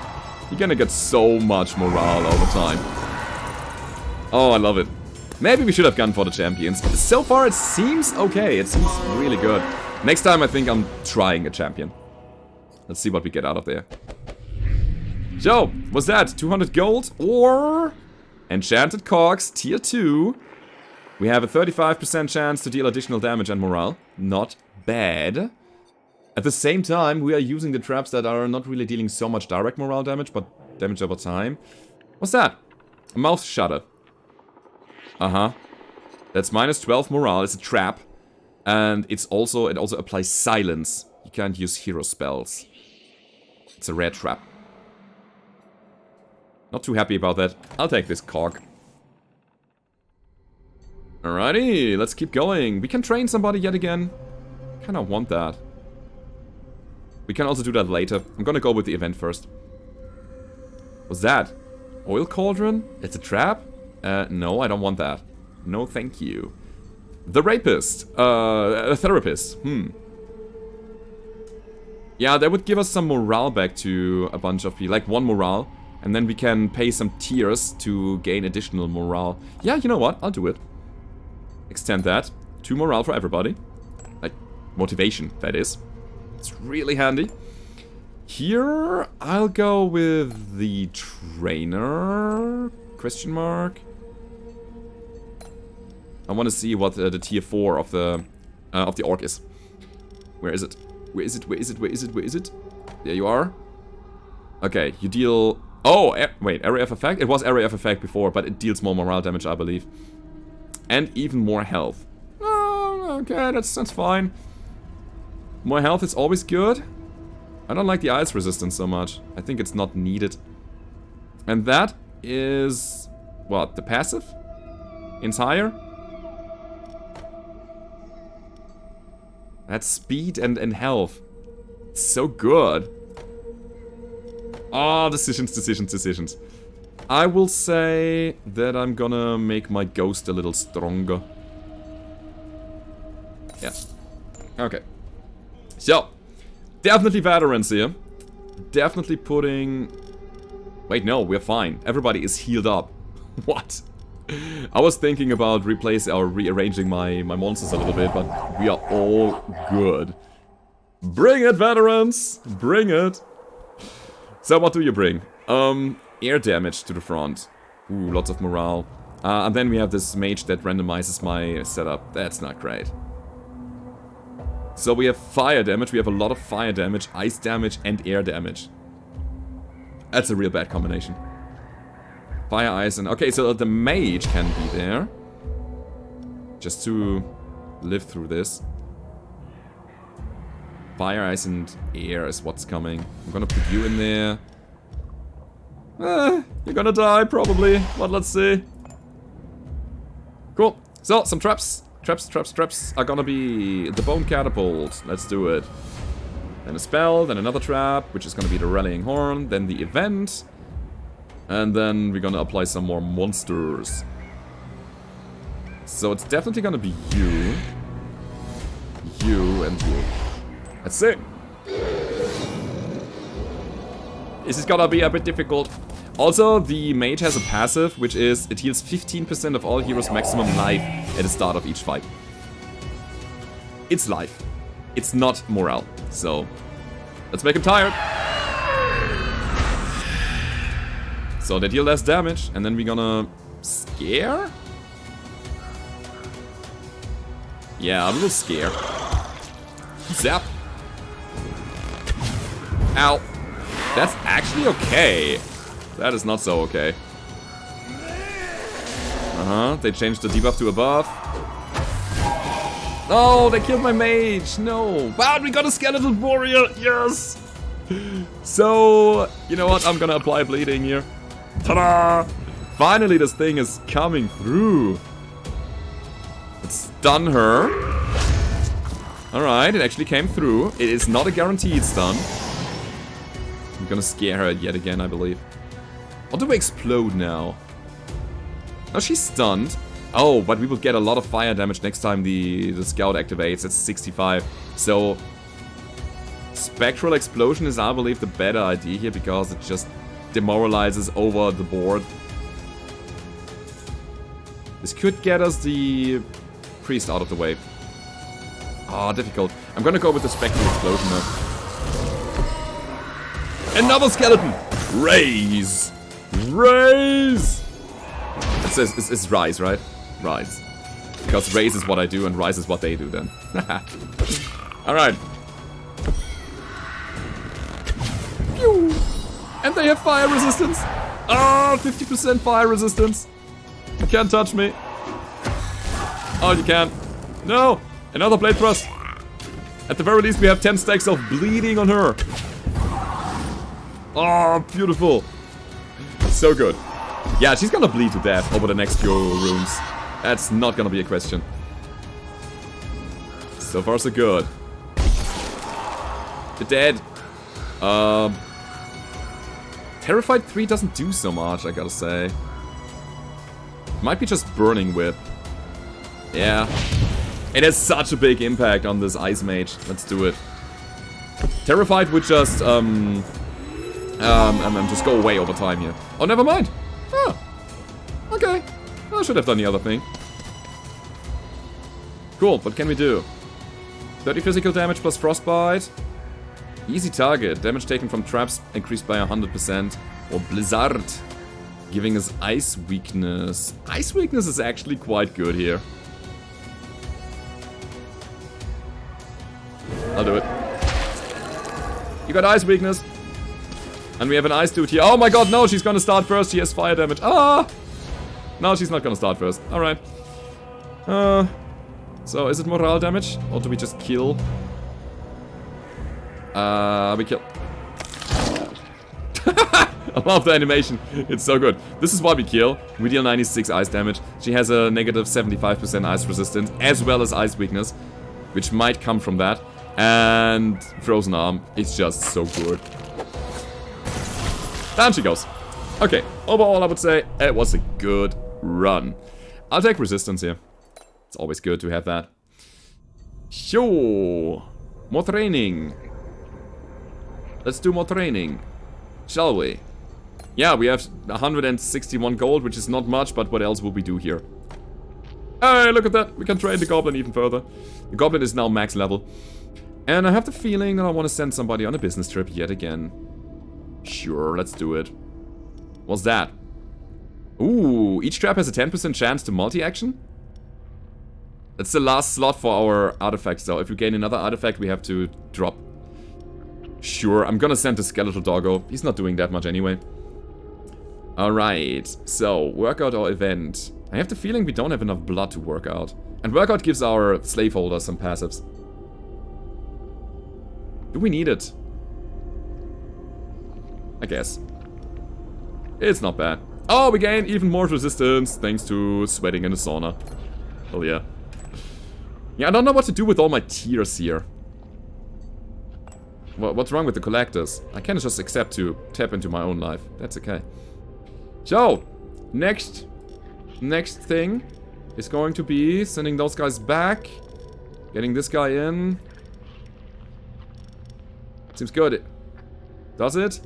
A: You're gonna get so much morale over time. Oh, I love it. Maybe we should have gone for the champions. So far, it seems okay. It seems really good. Next time, I think I'm trying a champion. Let's see what we get out of there. So, what's that? 200 gold or Enchanted Cogs, tier 2. We have a 35% chance to deal additional damage and morale. Not bad. At the same time, we are using the traps that are not really dealing so much direct morale damage, but damage over time. What's that? A mouth shutter. Uh-huh. That's minus 12 morale. It's a trap. And it also applies silence. You can't use hero spells. It's a rare trap. Not too happy about that. I'll take this cog. Alrighty, let's keep going. We can train somebody yet again. Kinda want that. We can also do that later. I'm gonna go with the event first. What's that? Oil cauldron? It's a trap? No, I don't want that. No, thank you. The rapist. A therapist. Yeah, that would give us some morale back to a bunch of people. Like 1 morale. And then we can pay some tiers to gain additional morale. Yeah, you know what? I'll do it. Extend that. 2 morale for everybody. Motivation, that is. It's really handy. Here, I'll go with the trainer? Question mark. I want to see what the tier 4 of the orc is. Where is it? Where is it? Where is it? Where is it? Where is it? There you are. Okay, you deal... Oh, wait, area of effect? It was area of effect before, but it deals more morale damage, I believe. And even more health. Oh, okay, that's fine. More health is always good. I don't like the ice resistance so much. I think it's not needed. And that is... what, the passive? Entire? That's speed and health. It's so good. Oh, decisions. I will say that I'm gonna make my ghost a little stronger. Yeah. Okay. So, definitely veterans here. Definitely putting... Wait, no, we're fine. Everybody is healed up. What? I was thinking about rearranging my monsters a little bit, but we are all good. Bring it, veterans! Bring it! So what do you bring? Air damage to the front. Ooh, lots of morale. And then we have this mage that randomizes my setup. That's not great. So we have fire damage, we have a lot of fire damage, ice damage, and air damage. That's a real bad combination. Fire, ice, and... Okay, so the mage can be there. Just to live through this. Fire, ice, and air is what's coming. I'm gonna put you in there. You're gonna die, probably. But let's see. Cool. So, some traps. Traps are gonna be the bone catapult. Let's do it. Then a spell, then another trap, which is gonna be the rallying horn, then the event. And then we're gonna apply some more monsters. So it's definitely gonna be you. You and you. Let's see. This is gonna be a bit difficult. Also, the mage has a passive, which is it heals 15% of all heroes' maximum life at the start of each fight. It's life. It's not morale. So, let's make him tired. So they deal less damage, and then we're gonna scare? Yeah, I'm a little scared. Zap. Ow. That's actually okay. That is not so okay. They changed the debuff to a buff. Oh, they killed my mage. No. But we got a skeleton warrior. Yes. So, you know what? I'm gonna apply bleeding here. Ta-da! Finally, this thing is coming through. Let's stun her. Alright, it actually came through. It is not a guaranteed stun. I'm gonna scare her yet again, I believe. Or do we explode now? Oh, she's stunned. Oh, but we will get a lot of fire damage next time the scout activates. It's 65. So, spectral explosion is, I believe, the better idea here because it just demoralizes over the board. This could get us the priest out of the way. Ah, difficult. I'm gonna go with the spectral explosion now. Another skeleton! Raise! Raise! It says it's rise, right? Rise. Because raise is what I do and rise is what they do then. Alright. Pew! And they have fire resistance. Ah, 50% fire resistance. You can't touch me. Oh, you can. No! Another blade thrust. At the very least, we have 10 stacks of bleeding on her. Oh, beautiful. So good. Yeah, she's gonna bleed to death over the next few rooms. That's not gonna be a question. So far, so good. You're dead. Terrified 3 doesn't do so much, I gotta say. Might be just Burning Whip. Yeah. It has such a big impact on this Ice Mage. Let's do it. Terrified would just, just go away over time here. Oh, never mind. Oh. Okay. I should have done the other thing. Cool, what can we do? 30 physical damage plus frostbite. Easy target. Damage taken from traps increased by 100%. Or blizzard. Giving us ice weakness. Ice weakness is actually quite good here. I'll do it. You got ice weakness. And we have an ice dude here. Oh my god, no, she's gonna start first. She has fire damage. Ah! No, she's not gonna start first. Alright. So, is it morale damage? Or do we just kill? We kill. I love the animation. It's so good. This is why we kill. We deal 96 ice damage. She has a negative 75% ice resistance, as well as ice weakness, which might come from that. And frozen arm. It's just so good. Down she goes. Okay, overall I would say it was a good run. I'll take resistance here. It's always good to have that. Sure. More training. Let's do more training. Shall we? Yeah, we have 161 gold, which is not much, but what else will we do here? Hey, look at that. We can train the goblin even further. The goblin is now max level. And I have the feeling that I want to send somebody on a business trip yet again. Sure, let's do it. What's that? Ooh, each trap has a 10% chance to multi-action? That's the last slot for our artifacts, though. If we gain another artifact, we have to drop. Sure, I'm gonna send the skeletal doggo. He's not doing that much anyway. Alright, so, workout or event. I have the feeling we don't have enough blood to work out. And workout gives our slaveholder some passives. Do we need it? I guess. It's not bad. Oh, we gain even more resistance thanks to sweating in the sauna. Oh yeah. Yeah, I don't know what to do with all my tears here. What's wrong with the collectors? I can't just accept to tap into my own life. That's okay. So, next thing is going to be sending those guys back. Getting this guy in. Seems good. Does it?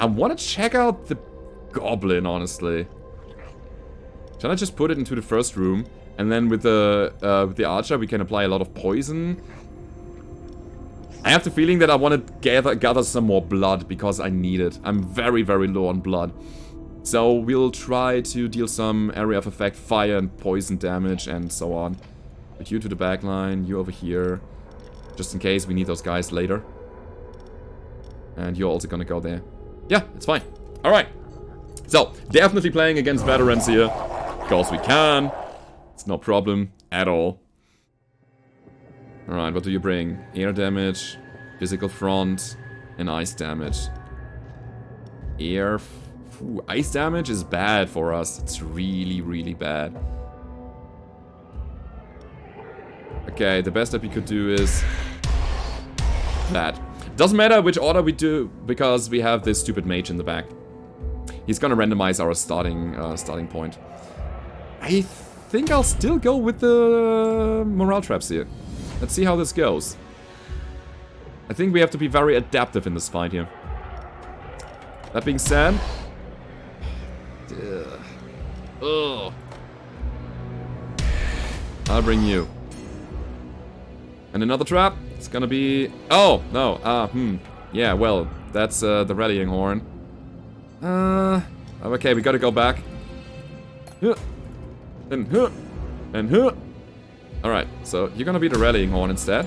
A: I want to check out the goblin, honestly. Shall I just put it into the first room? And then with the archer, we can apply a lot of poison. I have the feeling that I want to gather some more blood because I need it. I'm very, very low on blood. So we'll try to deal some area of effect, fire and poison damage and so on. Put you to the back line, you over here. Just in case we need those guys later. And you're also gonna go there. Yeah, it's fine. Alright. So, definitely playing against veterans here. Because we can. It's no problem at all. Alright, what do you bring? Air damage, physical front, and ice damage. Air... Ooh, ice damage is bad for us. It's really, really bad. Okay, the best that we could do is... that. Doesn't matter which order we do, because we have this stupid mage in the back. He's gonna randomize our starting point. I think I'll still go with the morale traps here. Let's see how this goes. I think we have to be very adaptive in this fight here. That being said... Ugh. I'll bring you. And another trap. It's gonna be... Oh, no. Yeah, well, that's the rallying horn. Okay, we gotta go back. And alright, so you're gonna be the rallying horn instead.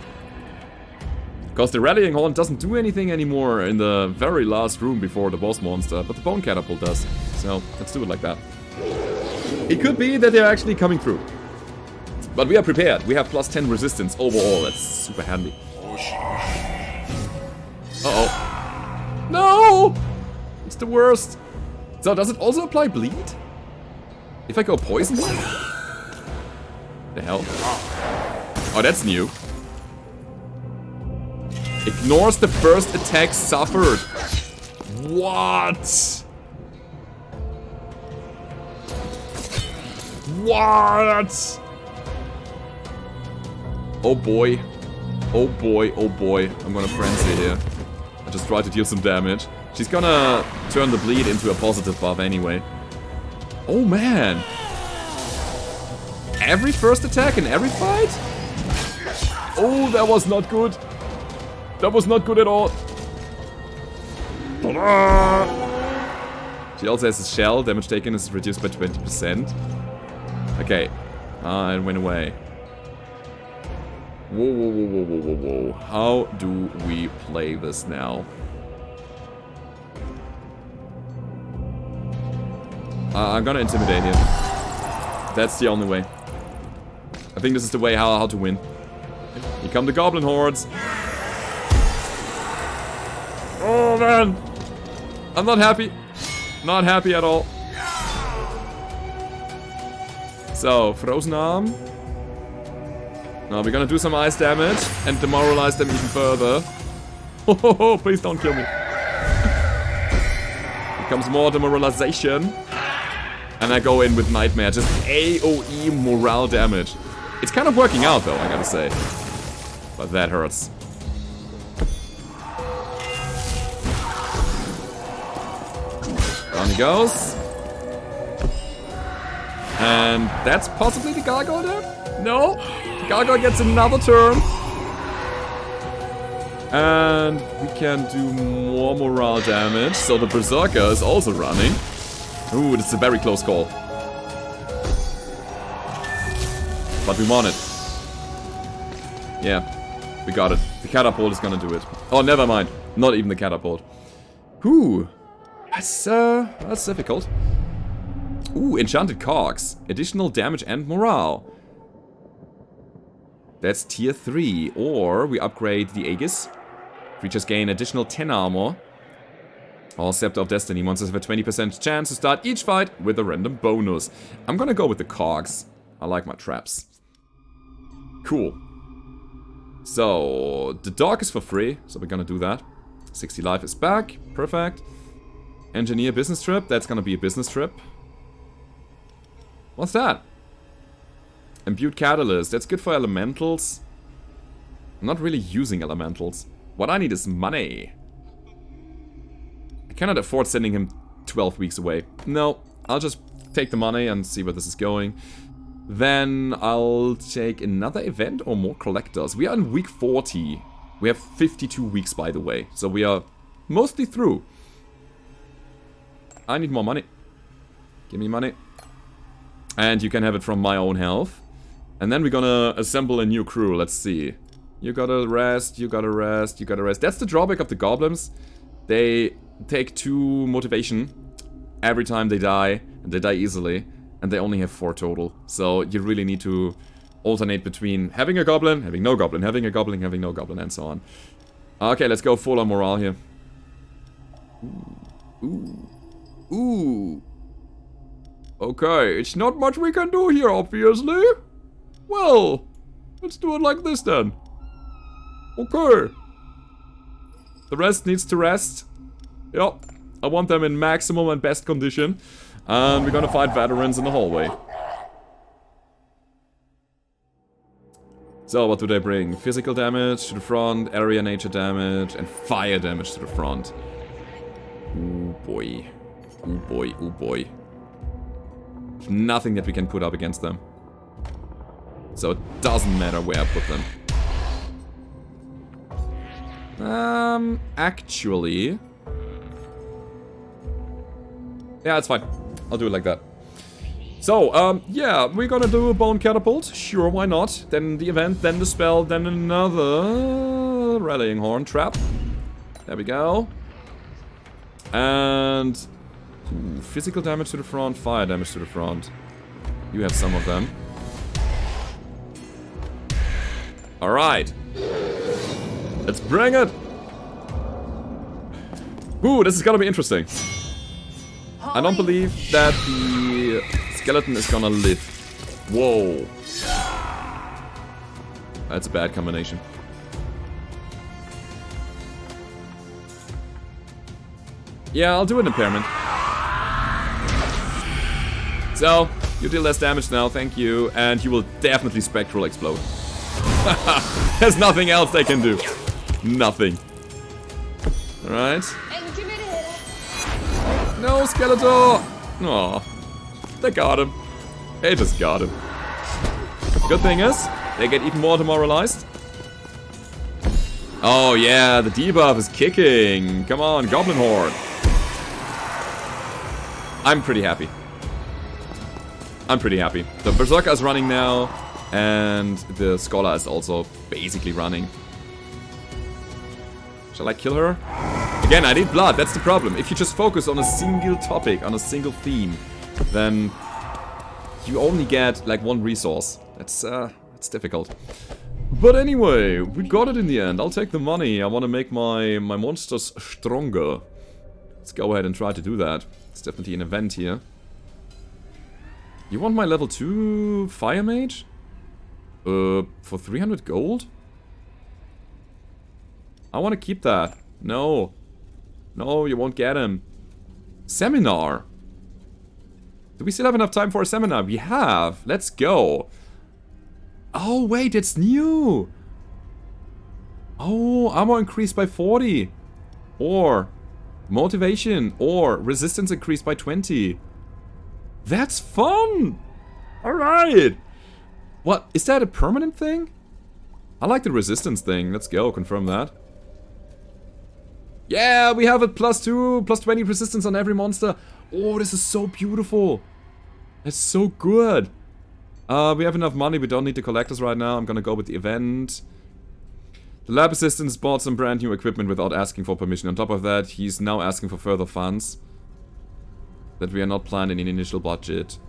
A: Because the rallying horn doesn't do anything anymore in the very last room before the boss monster, but the bone catapult does. So, let's do it like that. It could be that they're actually coming through. But we are prepared. We have plus 10 resistance overall. That's super handy. Uh-oh. No! It's the worst. So, does it also apply bleed? If I go poison? The hell? Oh, that's new. Ignores the first attack suffered. What? What? Oh boy. Oh boy, oh boy. I'm gonna frenzy here. I just tried to deal some damage. She's gonna turn the bleed into a positive buff anyway. Oh man. every first attack in every fight? Oh, that was not good. That was not good at all. She also has a shell. Damage taken is reduced by 20%. Okay. It went away. Whoa, whoa, whoa, whoa, whoa, whoa, whoa. How do we play this now? I'm gonna intimidate him. That's the only way. I think this is the way how to win. Here come the goblin hordes. Oh man! I'm not happy. Not happy at all. So, frozen arm. Now we're gonna do some ice damage and demoralize them even further. Oh, please don't kill me. Here comes more demoralization. And I go in with Nightmare, just AoE morale damage. It's kind of working out though, I gotta say. But that hurts. Down he goes. And that's possibly the gargoyle there? No? The gargoyle gets another turn. And we can do more morale damage. So the berserker is also running. Ooh, this is a very close call. But we won it. Yeah, we got it. The catapult is gonna do it. Oh, never mind. Not even the catapult. Ooh, that's difficult. Ooh, enchanted cogs. Additional damage and morale. That's tier 3. Or we upgrade the Aegis. Creatures gain additional 10 armor. All Scepter of Destiny monsters have a 20% chance to start each fight with a random bonus. I'm gonna go with the cogs. I like my traps. Cool. So, the dog is for free, so we're gonna do that. 60 life is back. Perfect. Engineer business trip. That's gonna be a business trip. What's that? Imbued Catalyst. That's good for elementals. I'm not really using elementals. What I need is money. I cannot afford sending him 12 weeks away. No, I'll just take the money and see where this is going. Then I'll take another event or more collectors. We are in week 40. We have 52 weeks, by the way. So we are mostly through. I need more money. Give me money. And you can have it from my own health. And then we're gonna assemble a new crew. Let's see. You gotta rest, you gotta rest, you gotta rest. That's the drawback of the goblins. They take 2 motivation every time they die, and they die easily, and they only have 4 total. So you really need to alternate between having a goblin, having no goblin, having a goblin, having no goblin, and so on. Okay, let's go full on morale here. Ooh. Ooh. Ooh. Okay, it's not much we can do here, obviously. Well, let's do it like this then. Okay. The rest needs to rest. Yep, I want them in maximum and best condition. And we're gonna fight veterans in the hallway. So, what do they bring? Physical damage to the front, area nature damage, and fire damage to the front. Ooh boy. Ooh boy, ooh boy. Nothing that we can put up against them. So it doesn't matter where I put them. Actually... yeah, it's fine. I'll do it like that. So, yeah, we're gonna do a bone catapult. Sure, why not? Then the event, then the spell, then another rallying horn trap. There we go. And... ooh, physical damage to the front, fire damage to the front. You have some of them. Alright. Let's bring it! Ooh, this is gonna be interesting. I don't believe that the skeleton is gonna live. Whoa. That's a bad combination. Yeah, I'll do an impairment. So, you deal less damage now, thank you. And you will definitely spectral explode. There's nothing else they can do. Nothing. Alright. No, Skeletor! Aw. They got him. They just got him. Good thing is, they get even more demoralized. Oh yeah, the debuff is kicking. Come on, Goblin Horde. I'm pretty happy. I'm pretty happy. The Berserker is running now, and the Scholar is also basically running. Shall I kill her? Again, I need blood, that's the problem. If you just focus on a single topic, on a single theme, then you only get like one resource. That's difficult. But anyway, we got it in the end. I'll take the money. I want to make my monsters stronger. Let's go ahead and try to do that. It's definitely an event here. You want my level 2 Fire Mage? For 300 gold? I want to keep that. No. No, you won't get him. Seminar. Do we still have enough time for a seminar? We have. Let's go. Oh, wait, it's new. Oh, armor increased by 40. Or motivation. Or resistance increased by 20. That's fun. Alright. What? Is that a permanent thing? I like the resistance thing. Let's go. Confirm that. Yeah, we have a +2, +20 resistance on every monster. Oh, this is so beautiful. That's so good. We have enough money. We don't need the collectors right now. I'm gonna go with the event. The lab assistant bought some brand new equipment without asking for permission. On top of that, he's now asking for further funds that we are not planned in the initial budget.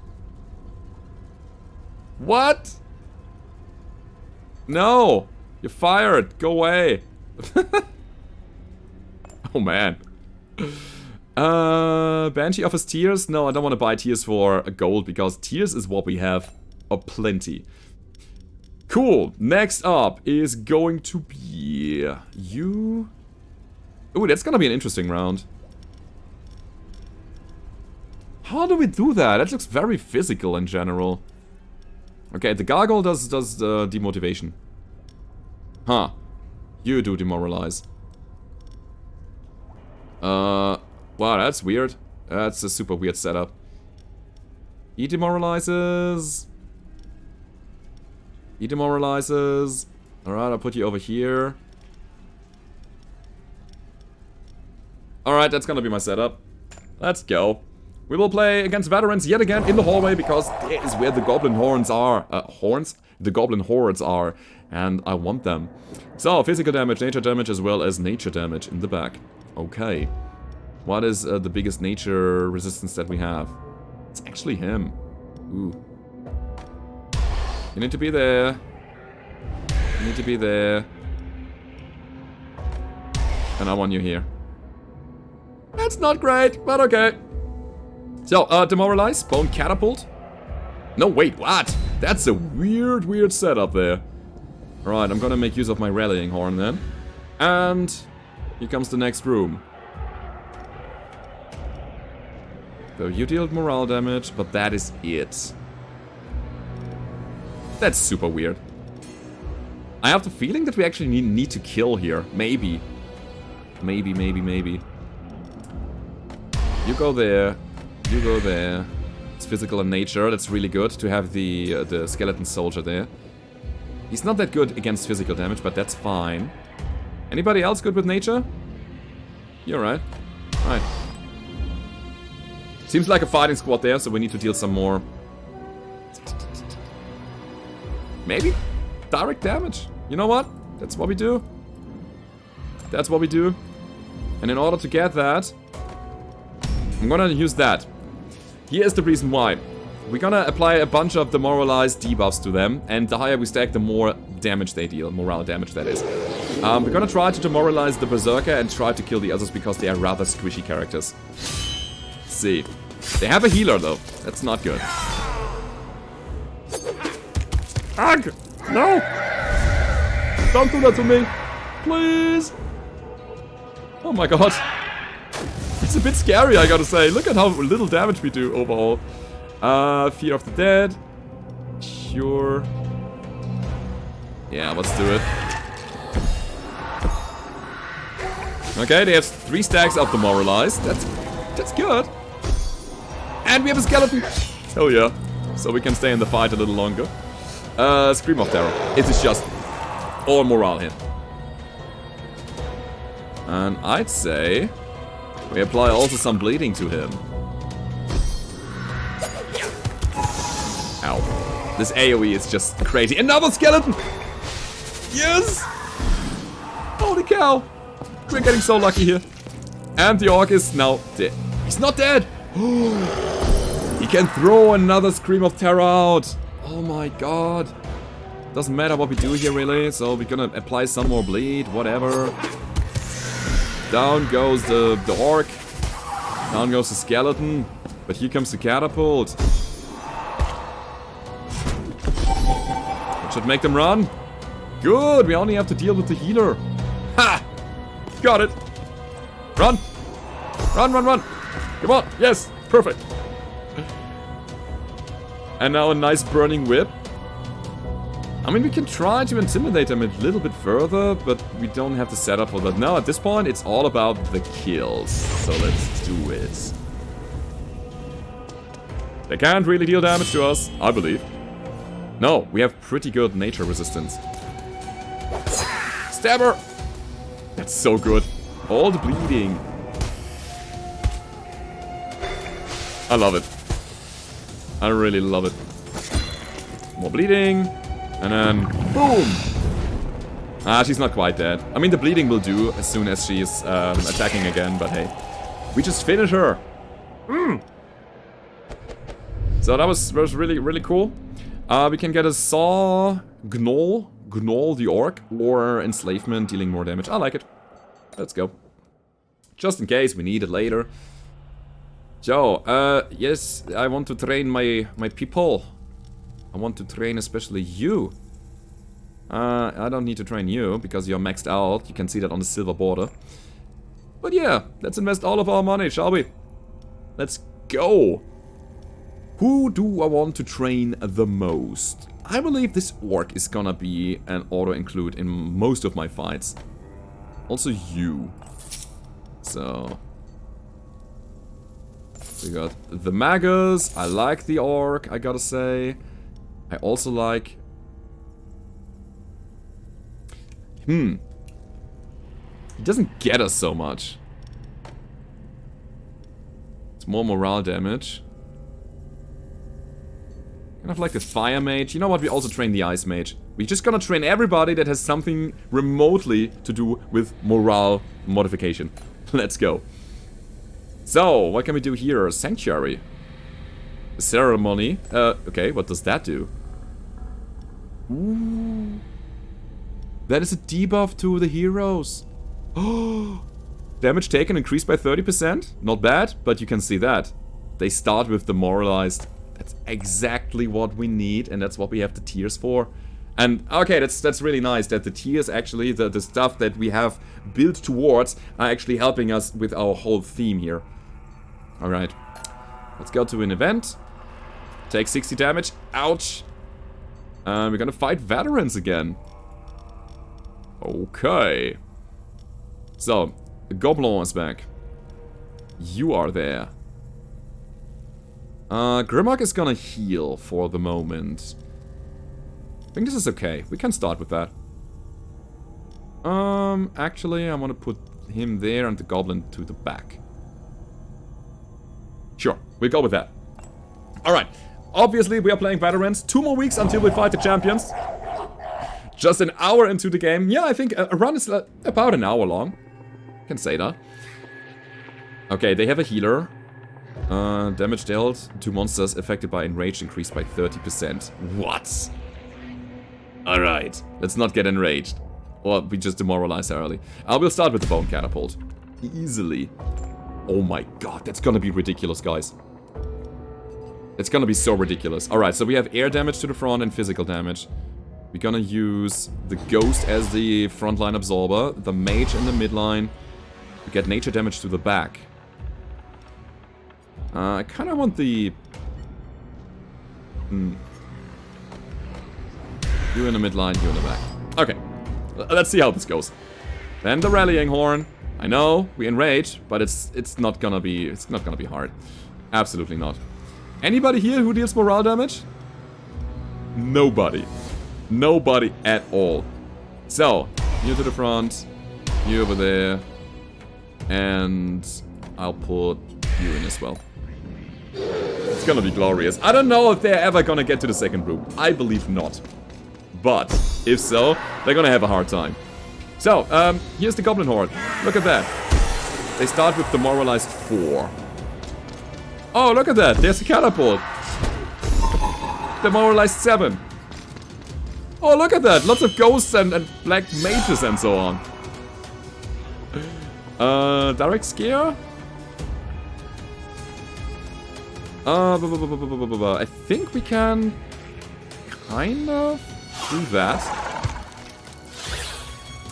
A: What? No! You're fired! Go away! Oh man. Banshee offers tiers? No, I don't want to buy tiers for a gold because tiers is what we have plenty. Cool. Next up is going to be you. Ooh, that's gonna be an interesting round. How do we do that? That looks very physical in general. Okay, the gargoyle does demotivation. Huh. You do demoralize. Wow, that's weird. That's a super weird setup. He demoralizes. He demoralizes. Alright, I'll put you over here. Alright, that's gonna be my setup. Let's go. We will play against veterans yet again in the hallway because there is where the goblin horns are. The goblin hordes are. And I want them. So, physical damage, nature damage, as well as nature damage in the back. Okay. What is the biggest nature resistance that we have? It's actually him. Ooh. You need to be there. You need to be there. And I want you here. That's not great, but okay. So, demoralize, bone catapult. No, wait, what? That's a weird, weird setup there. Alright, I'm gonna make use of my rallying horn then. And here comes the next room. So you deal morale damage, but that is it. That's super weird. I have the feeling that we actually need to kill here. Maybe. Maybe. You go there. You go there. It's physical in nature. That's really good to have the skeleton soldier there. He's not that good against physical damage, but that's fine. Anybody else good with nature? You're right. Right. Seems like a fighting squad there, so we need to deal some more. Maybe direct damage. You know what? That's what we do. That's what we do. And in order to get that, I'm gonna use that. Here's the reason why. We're gonna apply a bunch of demoralized debuffs to them, and the higher we stack, the more damage they deal. Morale damage, that is. We're gonna try to demoralize the Berserker and try to kill the others because they are rather squishy characters. Let's see. They have a healer, though. That's not good. Ugh! No! Don't do that to me! Please! Oh my god. It's a bit scary, I gotta say. Look at how little damage we do overall. Fear of the Dead. Sure. Yeah, let's do it. Okay, they have 3 stacks of demoralized. That's good. And we have a skeleton. Oh yeah. So we can stay in the fight a little longer. Scream of Terror. It is just all morale hit. And I'd say we apply also some bleeding to him. Ow. This AoE is just crazy. Another skeleton! Yes! Holy cow! We're getting so lucky here. And the orc is now dead. He's not dead! He can throw another Scream of Terror out. Oh my god. Doesn't matter what we do here really, so we're gonna apply some more bleed, whatever. Down goes the orc. Down goes the skeleton. But here comes the catapult. That should make them run. Good, we only have to deal with the healer. Ha! Got it. Run! Run, run, run! Come on, yes, perfect. And now a nice burning whip. I mean, we can try to intimidate them a little bit further, but we don't have the setup for that. No, at this point, it's all about the kills. So let's do it. They can't really deal damage to us, I believe. No, we have pretty good nature resistance. Stabber! That's so good. All the bleeding. I love it. I really love it. More bleeding. And then, boom! Ah, she's not quite dead. I mean, the bleeding will do as soon as she's attacking again, but hey. We just finish her. So that was really, really cool. We can get a Saw, Gnoll the Orc, or Enslavement, dealing more damage. I like it. Let's go. Just in case we need it later. So, yes, I want to train my people. I want to train especially you. I don't need to train you, because you're maxed out. You can see that on the silver border. But yeah, let's invest all of our money, shall we? Let's go. Who do I want to train the most? I believe this orc is gonna be an auto-include in most of my fights. Also you. So... we got the Magus. I like the orc, I gotta say. I also like... He doesn't get us so much. It's more morale damage. Kind of like the Fire Mage. You know what? We also train the Ice Mage. We're just gonna train everybody that has something remotely to do with morale modification. Let's go. So, what can we do here? Sanctuary. Ceremony. Okay, what does that do? Ooh. That is a debuff to the heroes. Oh, damage taken increased by 30%. Not bad, but you can see that. They start with demoralized. That's exactly what we need, and that's what we have the tiers for. And okay, that's really nice that the tiers actually, the stuff that we have built towards, are actually helping us with our whole theme here. Alright. Let's go to an event. Take 60 damage. Ouch. We're gonna fight veterans again. Okay. So, the Goblin is back. You are there. Grimlock is gonna heal for the moment. I think this is okay. We can start with that. Actually, I want to put him there and the Goblin to the back. Sure, we'll go with that. Alright. Obviously, we are playing veterans. 2 more weeks until we fight the champions. Just an hour into the game. Yeah, I think a run is about an hour long. Can say that. Okay, they have a healer. Damage dealt to monsters affected by enraged increased by 30%. What? Alright, let's not get enraged. Or we just demoralize early. We'll start with the Bone Catapult. Easily. Oh my god, that's gonna be ridiculous, guys. It's gonna be so ridiculous. Alright, so we have air damage to the front and physical damage. We're gonna use the Ghost as the frontline absorber, the Mage in the midline. We get nature damage to the back. I kinda want the... You in the midline, you in the back. Okay, let's see how this goes. Then the Rallying Horn. I know, we enrage, but it's not gonna be hard. Absolutely not. Anybody here who deals morale damage? Nobody. Nobody at all. So, you to the front, you over there, and I'll put you in as well. It's gonna be glorious. I don't know if they're ever gonna get to the second group. I believe not. But, if so, they're gonna have a hard time. So, here's the Goblin Horde. Look at that. They start with Demoralized 4. Oh, look at that. There's a catapult. Demoralized 7. Oh, look at that. Lots of ghosts and black mages and so on. Direct scare? I think we can kind of do that.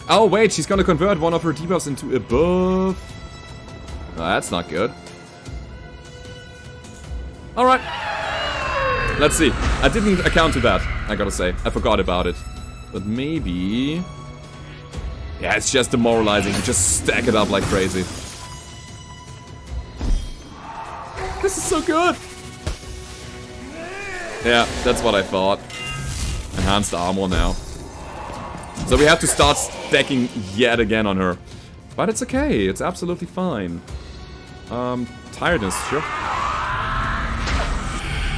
A: Oh, wait. She's gonna convert one of her debuffs into a buff. Oh, that's not good. Alright. Let's see. I didn't account to that, I gotta say. I forgot about it. But maybe... Yeah, it's just demoralizing. You just stack it up like crazy. This is so good! Yeah, that's what I thought. Enhanced armor now. So we have to start stacking yet again on her. But it's okay. It's absolutely fine. Tiredness, sure.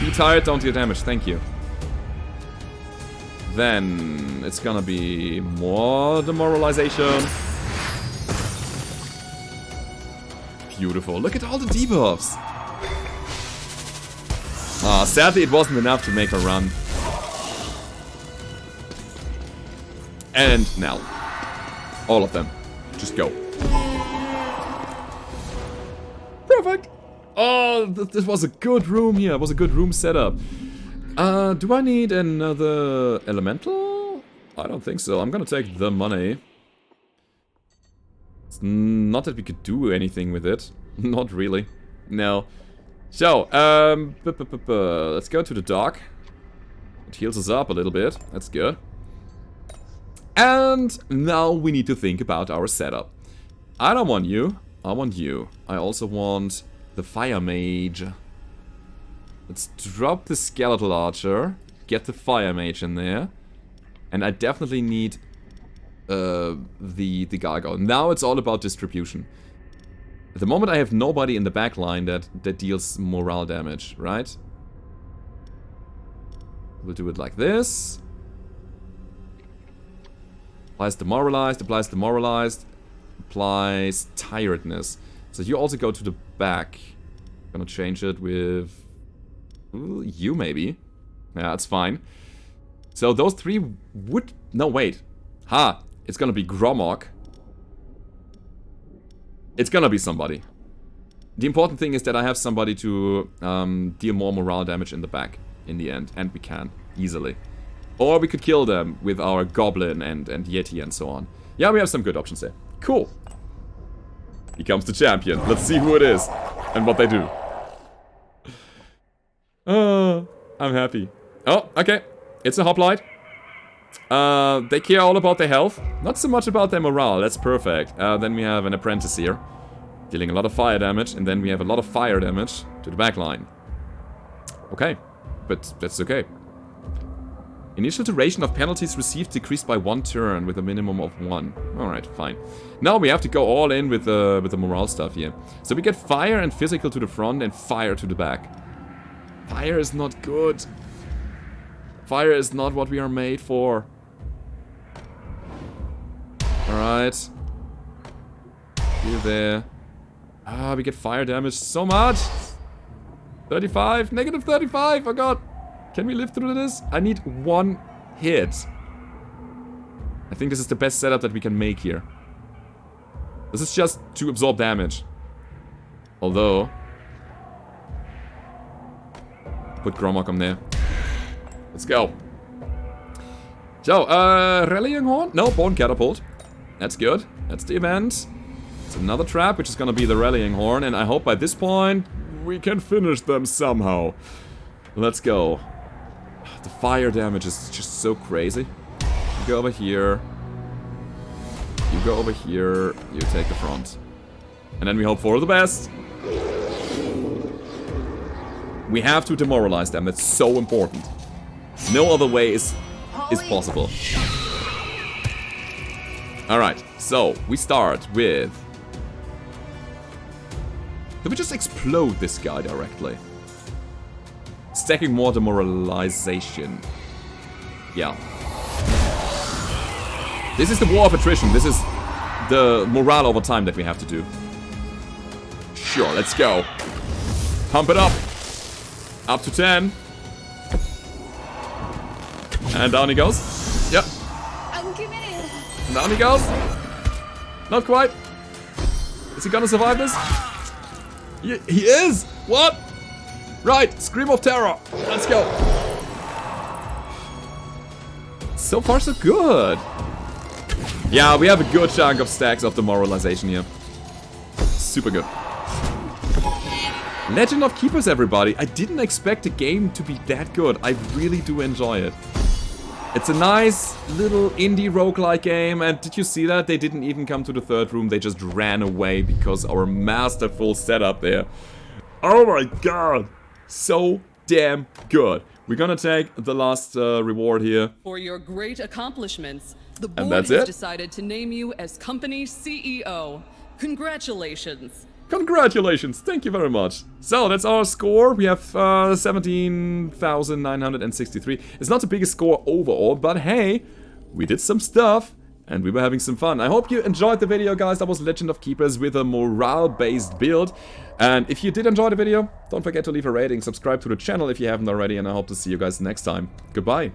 A: Be tired, don't deal damage, thank you. Then it's gonna be more demoralization. Beautiful. Look at all the debuffs. Sadly, it wasn't enough to make her run. And now, all of them, just go. Perfect. Oh, this was a good room here. It was a good room setup. Do I need another elemental? I don't think so. I'm gonna take the money. It's not that we could do anything with it. Not really. No. So, let's go to the dock. It heals us up a little bit. That's good. And now we need to think about our setup. I don't want you. I want you. I also want the Fire Mage. Let's drop the Skeletal Archer. Get the Fire Mage in there. And I definitely need the Gargoyle. Now it's all about distribution. At the moment I have nobody in the back line that deals morale damage, right? We'll do it like this. Applies demoralized, applies demoralized, applies tiredness. So you also go to the back. Gonna change it with... Ooh, you maybe. Yeah, that's fine. So those three would... No, wait. Ha! It's gonna be Gromok. It's gonna be somebody. The important thing is that I have somebody to deal more morale damage in the back in the end. And we can, easily. Or we could kill them with our Goblin and Yeti and so on. Yeah, we have some good options there. Cool. Here comes the champion. Let's see who it is and what they do. Oh, I'm happy. Oh, okay. It's a hoplite. They care all about their health. Not so much about their morale. That's perfect. Then we have an apprentice here. Dealing a lot of fire damage. And then we have a lot of fire damage to the back line. Okay. But that's okay. Initial duration of penalties received decreased by 1 turn with a minimum of 1. Alright, fine. Now we have to go all in with the morale stuff here. So we get fire and physical to the front and fire to the back. Fire is not good. Fire is not what we are made for. Alright. You there. Ah, we get fire damage so much. 35? Negative 35, oh god. Can we live through this? I need 1 hit. I think this is the best setup that we can make here. This is just to absorb damage. Although... Put Gromok on there. Let's go. So, Rallying Horn? No, Bone Catapult. That's good. That's the event. It's another trap, which is gonna be the Rallying Horn. And I hope by this point, we can finish them somehow. Let's go. The fire damage is just so crazy. You go over here. You go over here. You take the front. And then we hope for the best. We have to demoralize them. That's so important. No other way is is possible. Alright, so we start with... Can we just explode this guy directly? Stacking more demoralization. Yeah. This is the war of attrition. This is the morale over time that we have to do. Sure, let's go. Pump it up. Up to 10. And down he goes. Yep. And down he goes. Not quite. Is he gonna survive this? He is! What? Right, Scream of Terror. Let's go. So far, so good. Yeah, we have a good chunk of stacks of demoralization here. Super good. Legend of Keepers, everybody. I didn't expect the game to be that good. I really do enjoy it. It's a nice little indie roguelike game, and did you see that? They didn't even come to the third room, they just ran away because our masterful setup there. Oh my god! So damn good. We're gonna take the last reward here.
B: For your great accomplishments, the board
A: And that's
B: has
A: it?
B: decided to name you as company CEO. Congratulations!
A: Congratulations, thank you very much. So, that's our score. We have 17,963. It's not the biggest score overall, but hey, we did some stuff and we were having some fun. I hope you enjoyed the video, guys. That was Legend of Keepers with a morale-based build. And if you did enjoy the video, don't forget to leave a rating, subscribe to the channel if you haven't already, and I hope to see you guys next time. Goodbye.